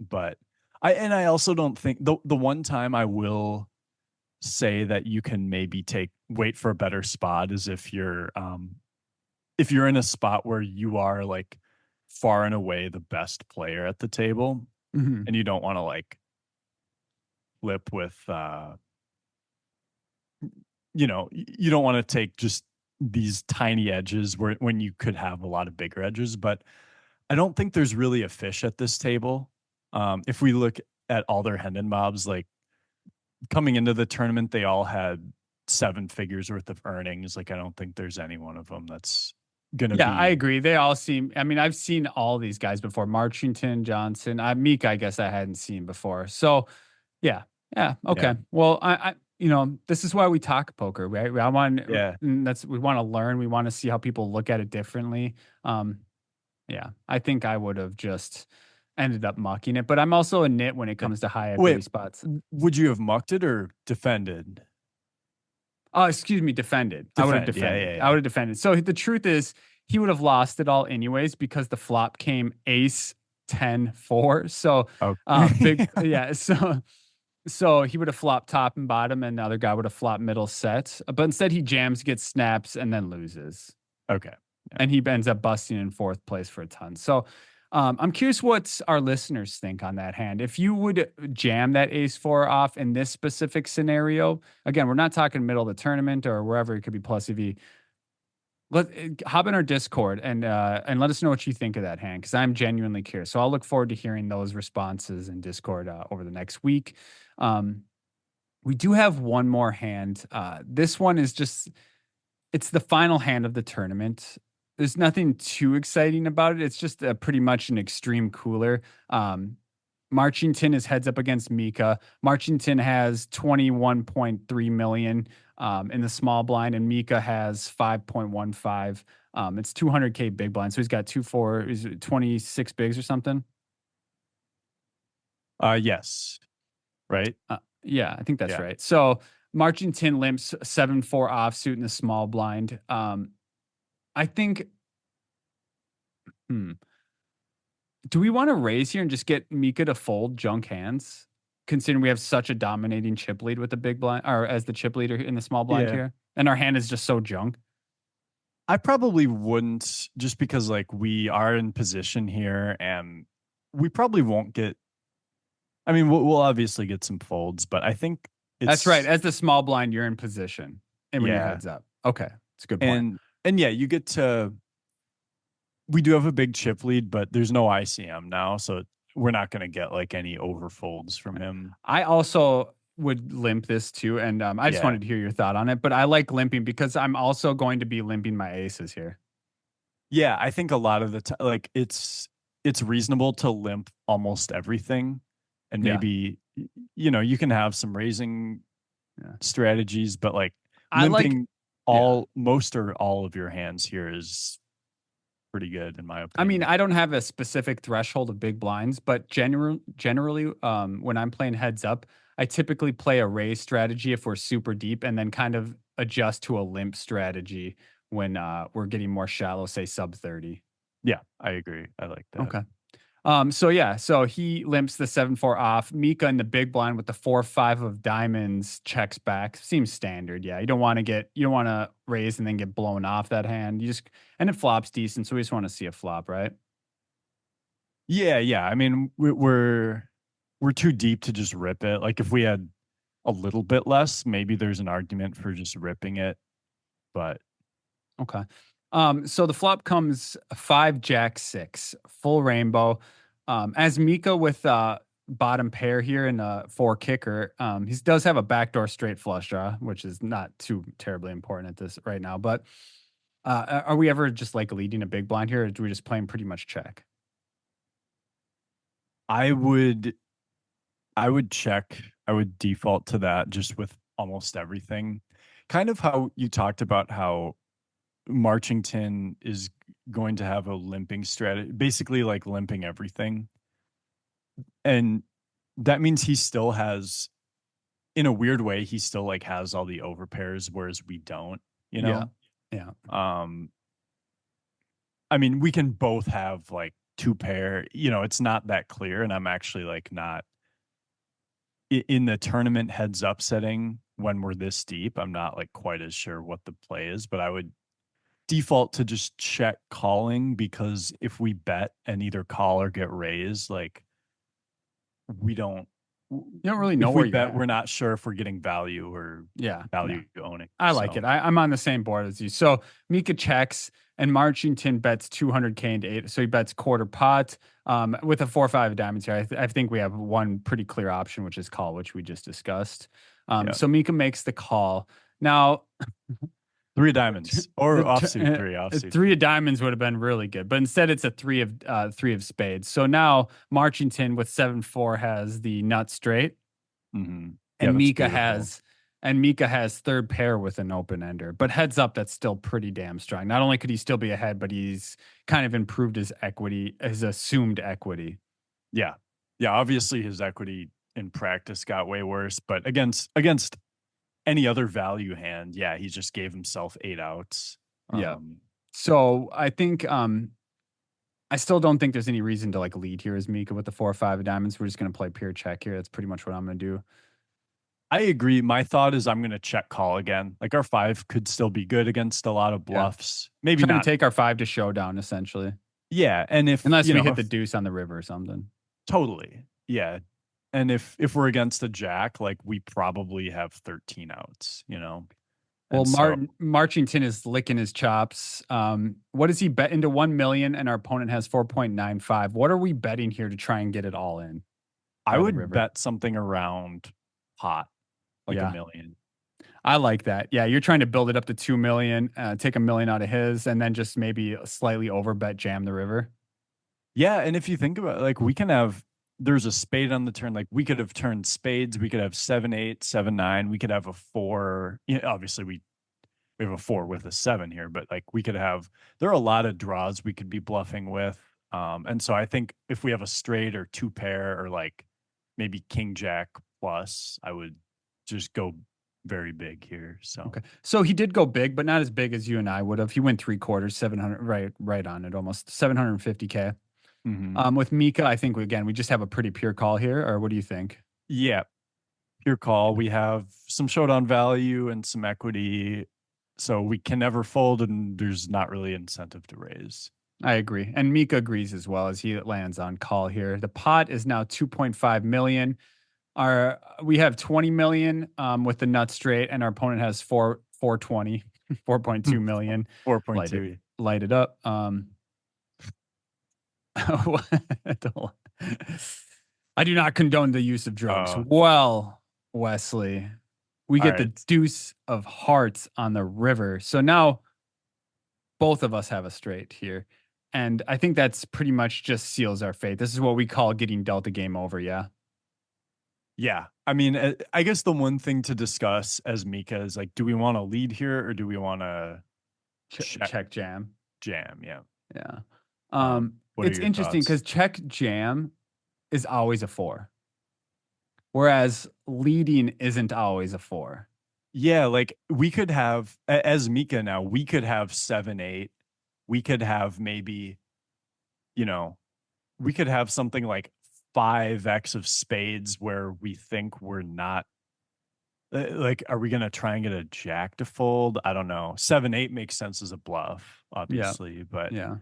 but I also don't think the one time I will say that you can maybe wait for a better spot is if you're in a spot where you are like far and away the best player at the table, and you don't want to like flip with you don't want to take just these tiny edges when you could have a lot of bigger edges. But I don't think there's really a fish at this table. If we look at all their Hendon mobs, like coming into the tournament, they all had 7 figures worth of earnings. Like, I don't think there's any one of them that's gonna be. I agree. They all seem, I mean, I've seen all these guys before. Marchington, Johnson, Meek, I guess I hadn't seen before. So yeah. Okay. Well, I this is why we talk poker, right? We want to learn. We want to see how people look at it differently. I think I would have just ended up mucking it, but I'm also a nit when it comes to high equity spots. Would you have mucked it or defended? Oh, excuse me, defended. I would have defended. I would have defended. So the truth is, he would have lost it all anyways, because the flop came ace 10-4. So so he would have flopped top and bottom, and the other guy would have flopped middle set. But instead, he jams, gets snaps, and then loses. Okay. And he ends up busting in 4th place for a ton. So I'm curious what our listeners think on that hand. If you would jam that ace four off in this specific scenario, again, we're not talking middle of the tournament or wherever it could be plus EV. Let hop in our Discord and let us know what you think of that hand because I'm genuinely curious. So I'll look forward to hearing those responses in Discord over the next week. Um, we do have one more hand. This one is just it's the final hand of the tournament. There's nothing too exciting about it. It's just pretty much an extreme cooler. Marchington is heads up against Mika. Marchington has 21.3 million in the small blind, and Mika has 5.15. It's 200K big blind. So he's got 2-4, is it 26 bigs or something? Yes. Right? Yeah, I think that's right. So Marchington limps 7-4 offsuit in the small blind. I think, do we want to raise here and just get Mika to fold junk hands, considering we have such a dominating chip lead with the big blind, or as the chip leader in the small blind here, and our hand is just so junk? I probably wouldn't, just because like we are in position here, and we probably won't get. I mean, we'll obviously get some folds, but I think that's right. As the small blind, you're in position, and when you're heads up, okay, it's a good point. And yeah, you get to. We do have a big chip lead, but there's no ICM now, so we're not going to get like any overfolds from him. I also would limp this too, and I just wanted to hear your thought on it. But I like limping because I'm also going to be limping my aces here. Yeah, I think a lot of the time, like it's reasonable to limp almost everything, and maybe you can have some raising strategies, but like limping most or all of your hands here is pretty good in my opinion. I mean, I don't have a specific threshold of big blinds, but generally, when I'm playing heads up, I typically play a raise strategy if we're super deep, and then kind of adjust to a limp strategy when we're getting more shallow, say sub 30. Yeah, I agree. I like that. Okay. So he limps the 7-4 off. Mika in the big blind with the 4-5 of diamonds checks back. Seems standard. Yeah, you don't want to raise and then get blown off that hand. And it flops decent, so we just want to see a flop, right? Yeah. I mean, we're too deep to just rip it. Like if we had a little bit less, maybe there's an argument for just ripping it. But okay. So the flop comes 5 Jack 6 full rainbow. As Mika with bottom pair here in a 4 kicker, he does have a backdoor straight flush draw, which is not too terribly important at this right now. But are we ever just like leading a big blind here, or do we just playing pretty much check? I would check. I would default to that just with almost everything. Kind of how you talked about how Marchington is going to have a limping strategy, basically like limping everything. And that means he still has, in a weird way, he still like has all the overpairs, whereas we don't, Yeah. I mean, we can both have like 2 pair, it's not that clear. And I'm actually like not in the tournament heads up setting when we're this deep. I'm not like quite as sure what the play is, but I would default to just check calling, because if we bet and either call or get raised, like you don't really know if where we you bet, we're not sure if we're getting value or value owning. I like it. I'm on the same board as you. So Mika checks and Marchington bets 200K into 8. So he bets quarter pot with a 4-5 diamonds here. I think we have one pretty clear option, which is call, which we just discussed. So Mika makes the call. Now 3 of diamonds or offsuit 3. Offsuit 3 of diamonds would have been really good, but instead it's a 3 of spades. So now Marchington with 7-4 has the nut straight, and Mika has third pair with an open ender. But heads up, that's still pretty damn strong. Not only could he still be ahead, but he's kind of improved his equity, his assumed equity. Yeah. Obviously, his equity in practice got way worse, but against any other value hand, he just gave himself 8 outs. So I think I still don't think there's any reason to like lead here as Mika with the 4 or 5 of diamonds. We're just going to play pure check here. That's pretty much what I'm going to do. I agree. My thought is I'm going to check call again. Like our 5 could still be good against a lot of bluffs. Maybe trying not to take our 5 to showdown, essentially. Yeah, and if Unless you we know, hit the if deuce on the river or something. totally, yeah, and if we're against a jack, like we probably have 13 outs, Well, and so Marchington is licking his chops. What does he bet into 1 million, and our opponent has 4.95? What are we betting here to try and get it all in I out of the would river? bet something around pot, like a Yeah, million. I like that. Yeah, you're trying to build it up to 2 million, take 1 million out of his, and then just maybe slightly over bet jam the river. Yeah, and if you think about it, like we can have there's a spade on the turn. Like we could have turned spades. We could have 7-8, 7-9. We could have a four. Obviously we have a four with a seven here, but like we could have there are a lot of draws we could be bluffing with. And so I think if we have a straight or two pair or like maybe king jack plus, I would just go very big here. So Okay. So he did go big, but not as big as you and I would have. He went three quarters, 700, right on it, almost 750K. mhm. With Mika, I think we just have a pretty pure call here, or what do you think? Yeah, pure call. We have some showdown value and some equity. So we can never fold and there's not really incentive to raise. I agree. And Mika agrees as well as he lands on call here. The pot is now 2.5 million. We have 20 million with the nut straight, and our opponent has 420, 4.2 million. Light it, 4.2. light it up. I do not condone the use of drugs. Uh, Well, Wesley, we all get the right. deuce of hearts on the river. So now both of us have a straight here. And I think that's pretty much just seals our fate. This is what we call getting dealt a game over. Yeah. Yeah. I mean, I guess the one thing to discuss as Mika is like, do we want to lead here or do we want to check Check jam. jam? Yeah. Yeah. What are It's your interesting thoughts? because check jam is always a four, whereas leading isn't always a four. Yeah, like we could have as Mika now, we could have 7-8. We could have maybe, you know, we could have something like 5x of spades where we think we're not like, are we going to try and get a jack to fold? I don't know. 7-8 makes sense as a bluff, Yeah. obviously, but Yeah.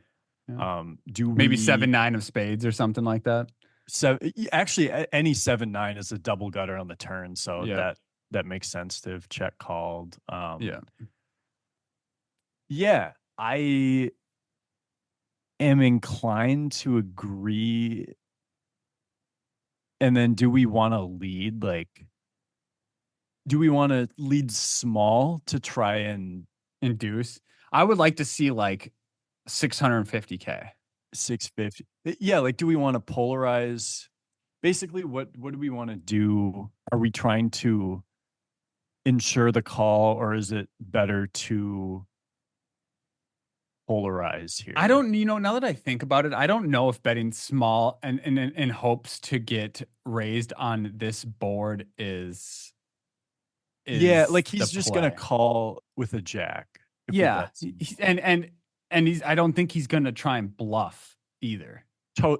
Yeah. do Maybe we 7-9 of spades or something like that. actually any 7-9 is a double gutter on the turn, so Yeah. that makes sense to have check called. Yeah. Yeah, I am inclined to agree. And then do we want to lead like do we want to lead small to try and Induce. I would like to see like 650K. 650? Yeah, like do we want to polarize? Basically, what do we want to do? Are we trying to ensure the call or is it better to polarize I here? don't, now that I think about it, I don't know if betting small and in hopes to get raised on this board Yeah, is like the he's just gonna play. call with a jack if we Yeah. bet some. And he's I don't think he's gonna try and bluff either.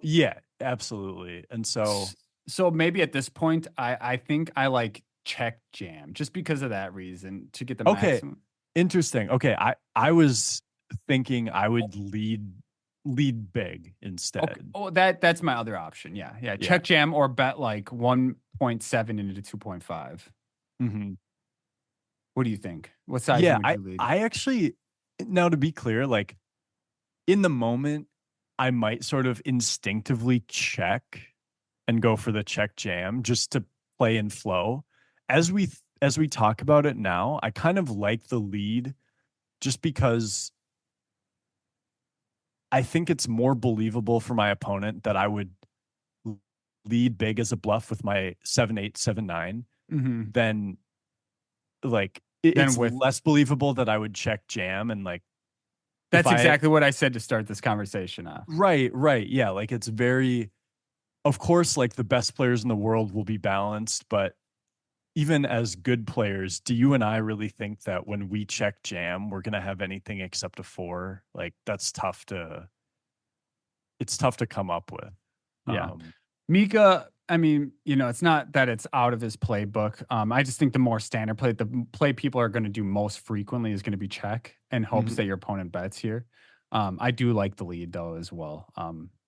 Yeah, absolutely. And so So maybe at this point, I think I like check jam just because of that reason to get the okay, maximum. interesting. Okay, I was thinking I would lead big Okay. instead. Oh, that's my other option. Yeah, yeah. Yeah. Check jam or bet like 1.7 into 2.5. Hmm. What do you think? What sizing Yeah, would I you lead? I actually now to be clear, like in the moment, I might sort of instinctively check and go for the check jam just to play and flow. As we talk about it now, I kind of like the lead just because I think it's more believable for my opponent that I would lead big as a bluff with my 7-8, 7-9 Mm-hmm. than like Then it's with less believable that I would check jam and like if That's I exactly what I said to start this conversation off. right, yeah, like it's very of course like the best players in the world will be balanced, but even as good players, do you and I really think that when we check jam, we're going to have anything except a four? Like that's it's tough to come up with. Yeah. Um, Mika, I mean, it's not that it's out of his playbook. I just think the more standard play people are going to do most frequently is going to be check in hopes mhm. that your opponent bets here. I do like the lead though as well.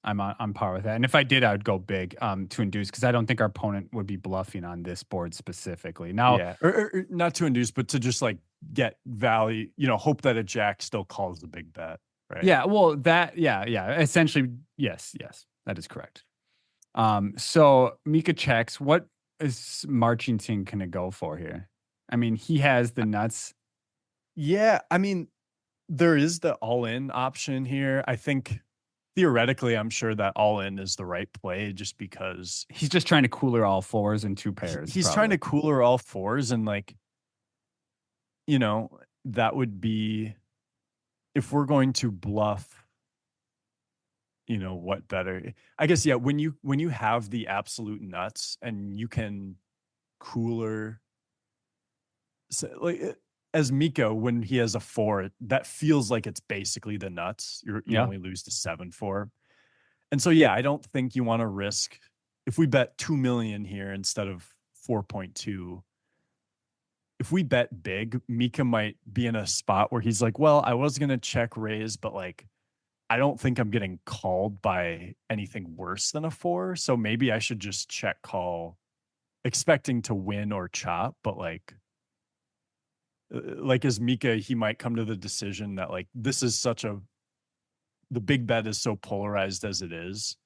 I'm on par with that. And if I did, I would go big to induce because I don't think our opponent would be bluffing on this board specifically. Now, Yeah, or not to induce, but to just like get value. Hope that a jack still calls the big bet, right? yeah, well, yeah. Essentially, yes, that is correct. So Mika checks. What is Marchington gonna go for here? I mean, he has the nuts. Yeah, I mean, there is the all-in option here. I think theoretically, I'm sure that all-in is the right play, just because He's just trying to cooler all fours and two pairs, he's trying probably. to cooler all fours, and like, that would be if we're going to bluff. What better? I guess yeah. When you have the absolute nuts and you can cooler, so like as Miko, when he has a four, that feels like it's basically the nuts. You Yeah. only lose to 7-4. And so, yeah, I don't think you want to risk if we bet 2 million here instead of 4.2. If we bet big, Mika might be in a spot where he's like, well, I was going to check raise, but like, I don't think I'm getting called by anything worse than a four. So maybe I should just check call, expecting to win or chop. But like as Mika, he might come to the decision that like, this is the big bet is so polarized as it is.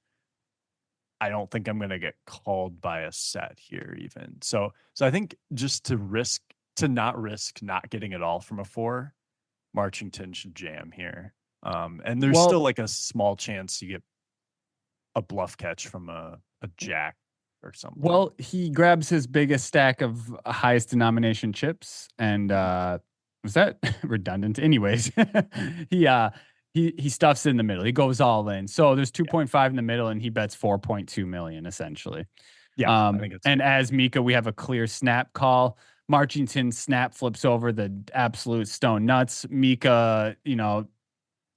I don't think I'm going to get called by a set here even. So I think just to not risk not getting it all from a four, Marchington should jam here. And there's Well, still like a small chance you get a bluff catch from a jack or something. Well, he grabs his biggest stack of highest denomination chips, and was that redundant? Anyways, he uh he stuffs it in the middle. He goes all in. So there's Yeah. 2.5 in the middle, and he bets 4.2 million essentially. Yeah. I think it's And fair. as Mika, we have a clear snap call. Marchington snap flips over the absolute stone nuts. Mika,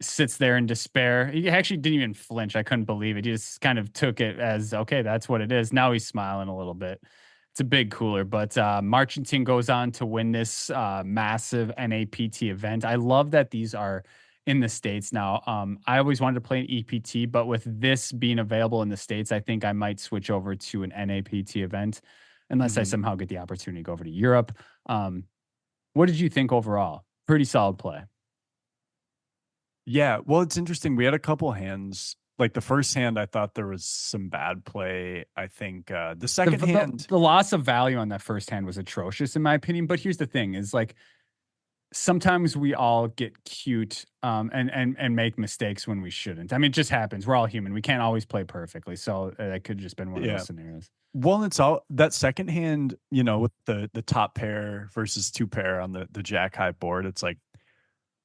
sits there in despair. He actually didn't even flinch. I couldn't believe it. He just kind of took it as okay, that's what it is. Now he's smiling a little bit. It's a big cooler, but Marchington goes on to win this massive NAPT event. I love that these are in the States now. I always wanted to play an EPT, but with this being available in the States, I think I might switch over to an NAPT event unless I Mm-hmm. somehow get the opportunity to go over to Europe. What did you think overall? Pretty solid play. Yeah. Well, it's interesting. We had a couple hands. Like the first hand, I thought there was some bad play. I think the the, second the hand, the loss of value on that first hand was atrocious in my opinion. But here's the thing: is like sometimes we all get cute and make mistakes when we shouldn't. I mean, it just happens. We're all human. We can't always play perfectly. So that could have just been one of yeah. those scenarios. Well, it's all that second hand, with the top pair versus two pair on the jack high board. It's like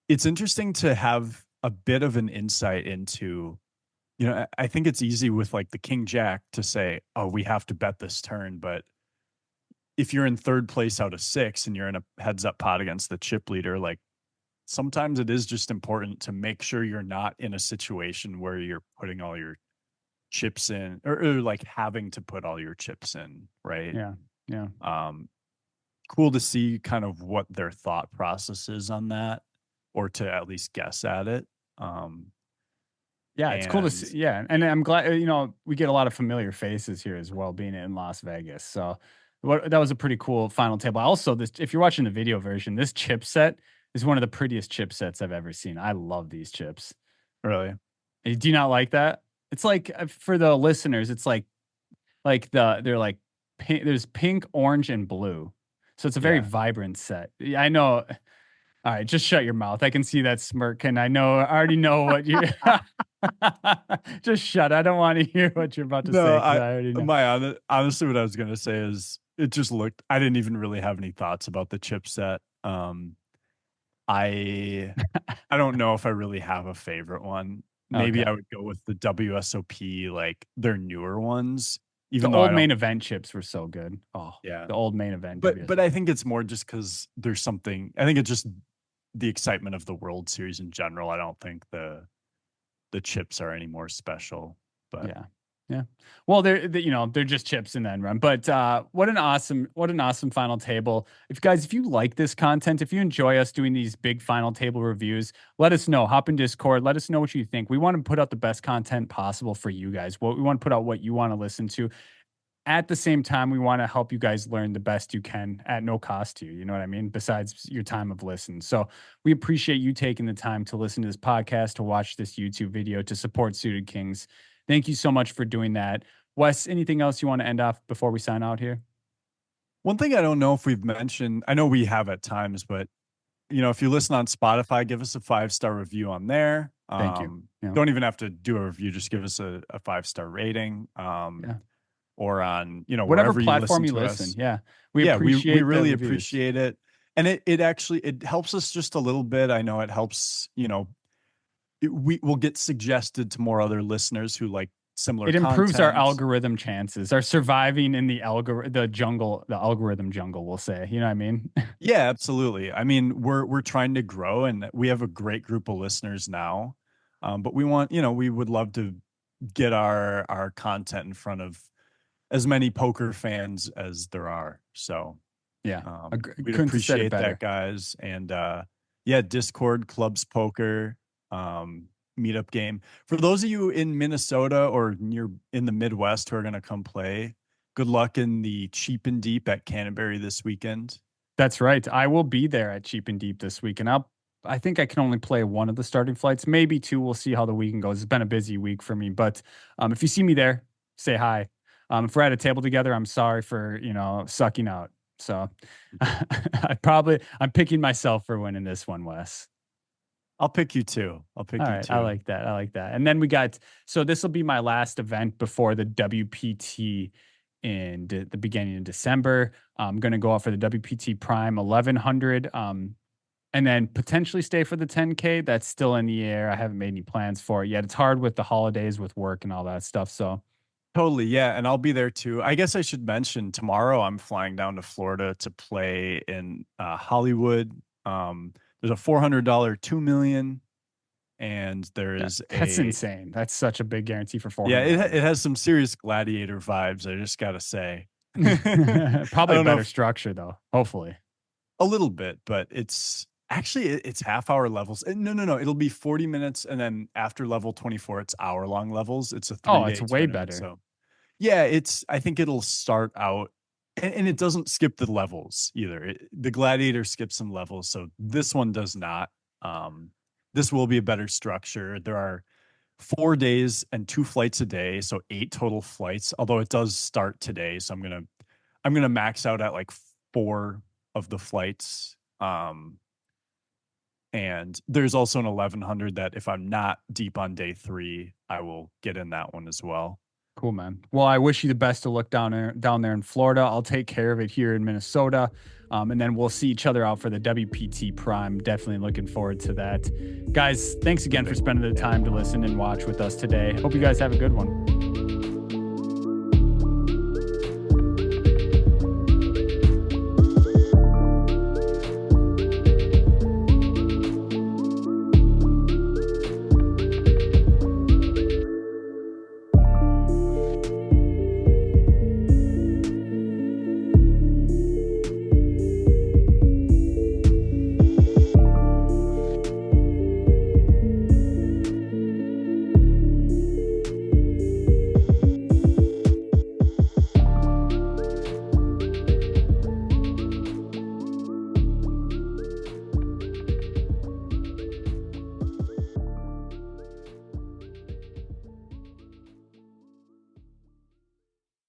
it's interesting to have a bit of an insight into, I think it's easy with like the king jack to say, oh, we have to bet this turn. But if you're in third place out of six and you're in a heads up pot against the chip leader, like sometimes it is just important to make sure you're not in a situation where you're putting all your chips in or like having to put all your chips in, right? Yeah, yeah, Um, cool to see kind of what their thought process is on that, or to at least guess at it. Um, yeah. It's cool to and see. Yeah, and I'm glad we get a lot of familiar faces here as well, being in Las Vegas. So that was a pretty cool final table. Also, this if you're watching the video version, this chipset is one of the prettiest chipsets I've ever seen. I love these chips. really, Do you not like that? It's like for the listeners, it's they're like pink, there's pink, orange, and blue. So it's a very yeah. vibrant set. Yeah, I know. All right, just shut your mouth. I can see that smirk, and I already know what you. Just shut. I don't want to hear what you're about to No, say because I already know. honestly, what I was gonna say is it just looked. I didn't even really have any thoughts about the chipset. I I don't know if I really have a favorite one. Maybe Okay, I would go with the WSOP, like their newer ones, the even though I old main don't. event chips were so good. Oh, Yeah, the old main event but WS. I think it's more just because there's something. I think it's just the excitement of the World Series in general. I don't think the chips are any more special. But Yeah. Yeah. Well, they're just chips in the end run. But what an awesome final table. If you like this content, if you enjoy us doing these big final table reviews, let us know. Hop in Discord. Let us know what you think. We want to put out the best content possible for you guys. We want to put out what you want to listen to. At the same time, we want to help you guys learn the best you can at no cost to you. You know what I mean? Besides your time of listen. So we appreciate you taking the time to listen to this podcast, to watch this YouTube video, to support Suited Kings. Thank you so much for doing that. Wes, anything else you want to end off before we sign out here? One thing I don't know if we've mentioned, I know we have at times, but if you listen on Spotify, give us a 5-star review on there. Thank you. Yeah. Don't even have to do a review. Just give us a 5-star rating. Yeah. Or on, whatever wherever platform you listen. Us. Yeah. We really appreciate it. And it helps us just a little bit. I know it helps, we will get suggested to more other listeners who like similar content. It improves our content. algorithm chances, our surviving in the algorithm jungle, we'll say. You know what I mean? Yeah, absolutely. I mean, we're trying to grow, and we have a great group of listeners now. But we want, we would love to get our content in front of as many poker fans as there are. So yeah, we'd appreciate that, guys. And Discord, Clubs Poker, meetup game. For those of you in Minnesota or near in the Midwest who are going to come play, good luck in the Cheap and Deep at Canterbury this weekend. That's right. I will be there at Cheap and Deep this week, and I think I can only play one of the starting flights, maybe two. We'll see how the weekend goes. It's been a busy week for me, but if you see me there, say hi. If we're at a table together, I'm sorry for, sucking out. So I'm picking myself for winning this one, Wes. I'll pick you too. All right, I like that. And then this will be my last event before the WPT in the beginning of December. I'm going to go out for the WPT Prime 1100. And then potentially stay for the 10K. That's still in the air. I haven't made any plans for it yet. It's hard with the holidays, with work and all that stuff. So totally. Yeah. And I'll be there too. I guess I should mention tomorrow I'm flying down to Florida to play in Hollywood. There's a $400 $2 million. And that's insane. That's such a big guarantee for $400. Yeah, it has some serious gladiator vibes. I just got to say. Probably a better structure though. Hopefully. A little bit, but it's half-hour levels. No. It'll be 40 minutes, and then after level 24, it's hour-long levels. It's a 3-day it's way better. So, yeah, I think it'll start out, and it doesn't skip the levels either. The Gladiator skips some levels, so this one does not. This will be a better structure. There are 4 days and 2 flights a day, so 8 total flights. Although it does start today, so I'm gonna max out at like 4 of the flights. And there's also an 1100 that if I'm not deep on day 3, I will get in that one as well. Cool, man. Well, I wish you the best of luck down there in Florida. I'll take care of it here in Minnesota. And then we'll see each other out for the WPT Prime. Definitely looking forward to that. Guys, thanks again for spending the time to listen and watch with us today. Hope you guys have a good one.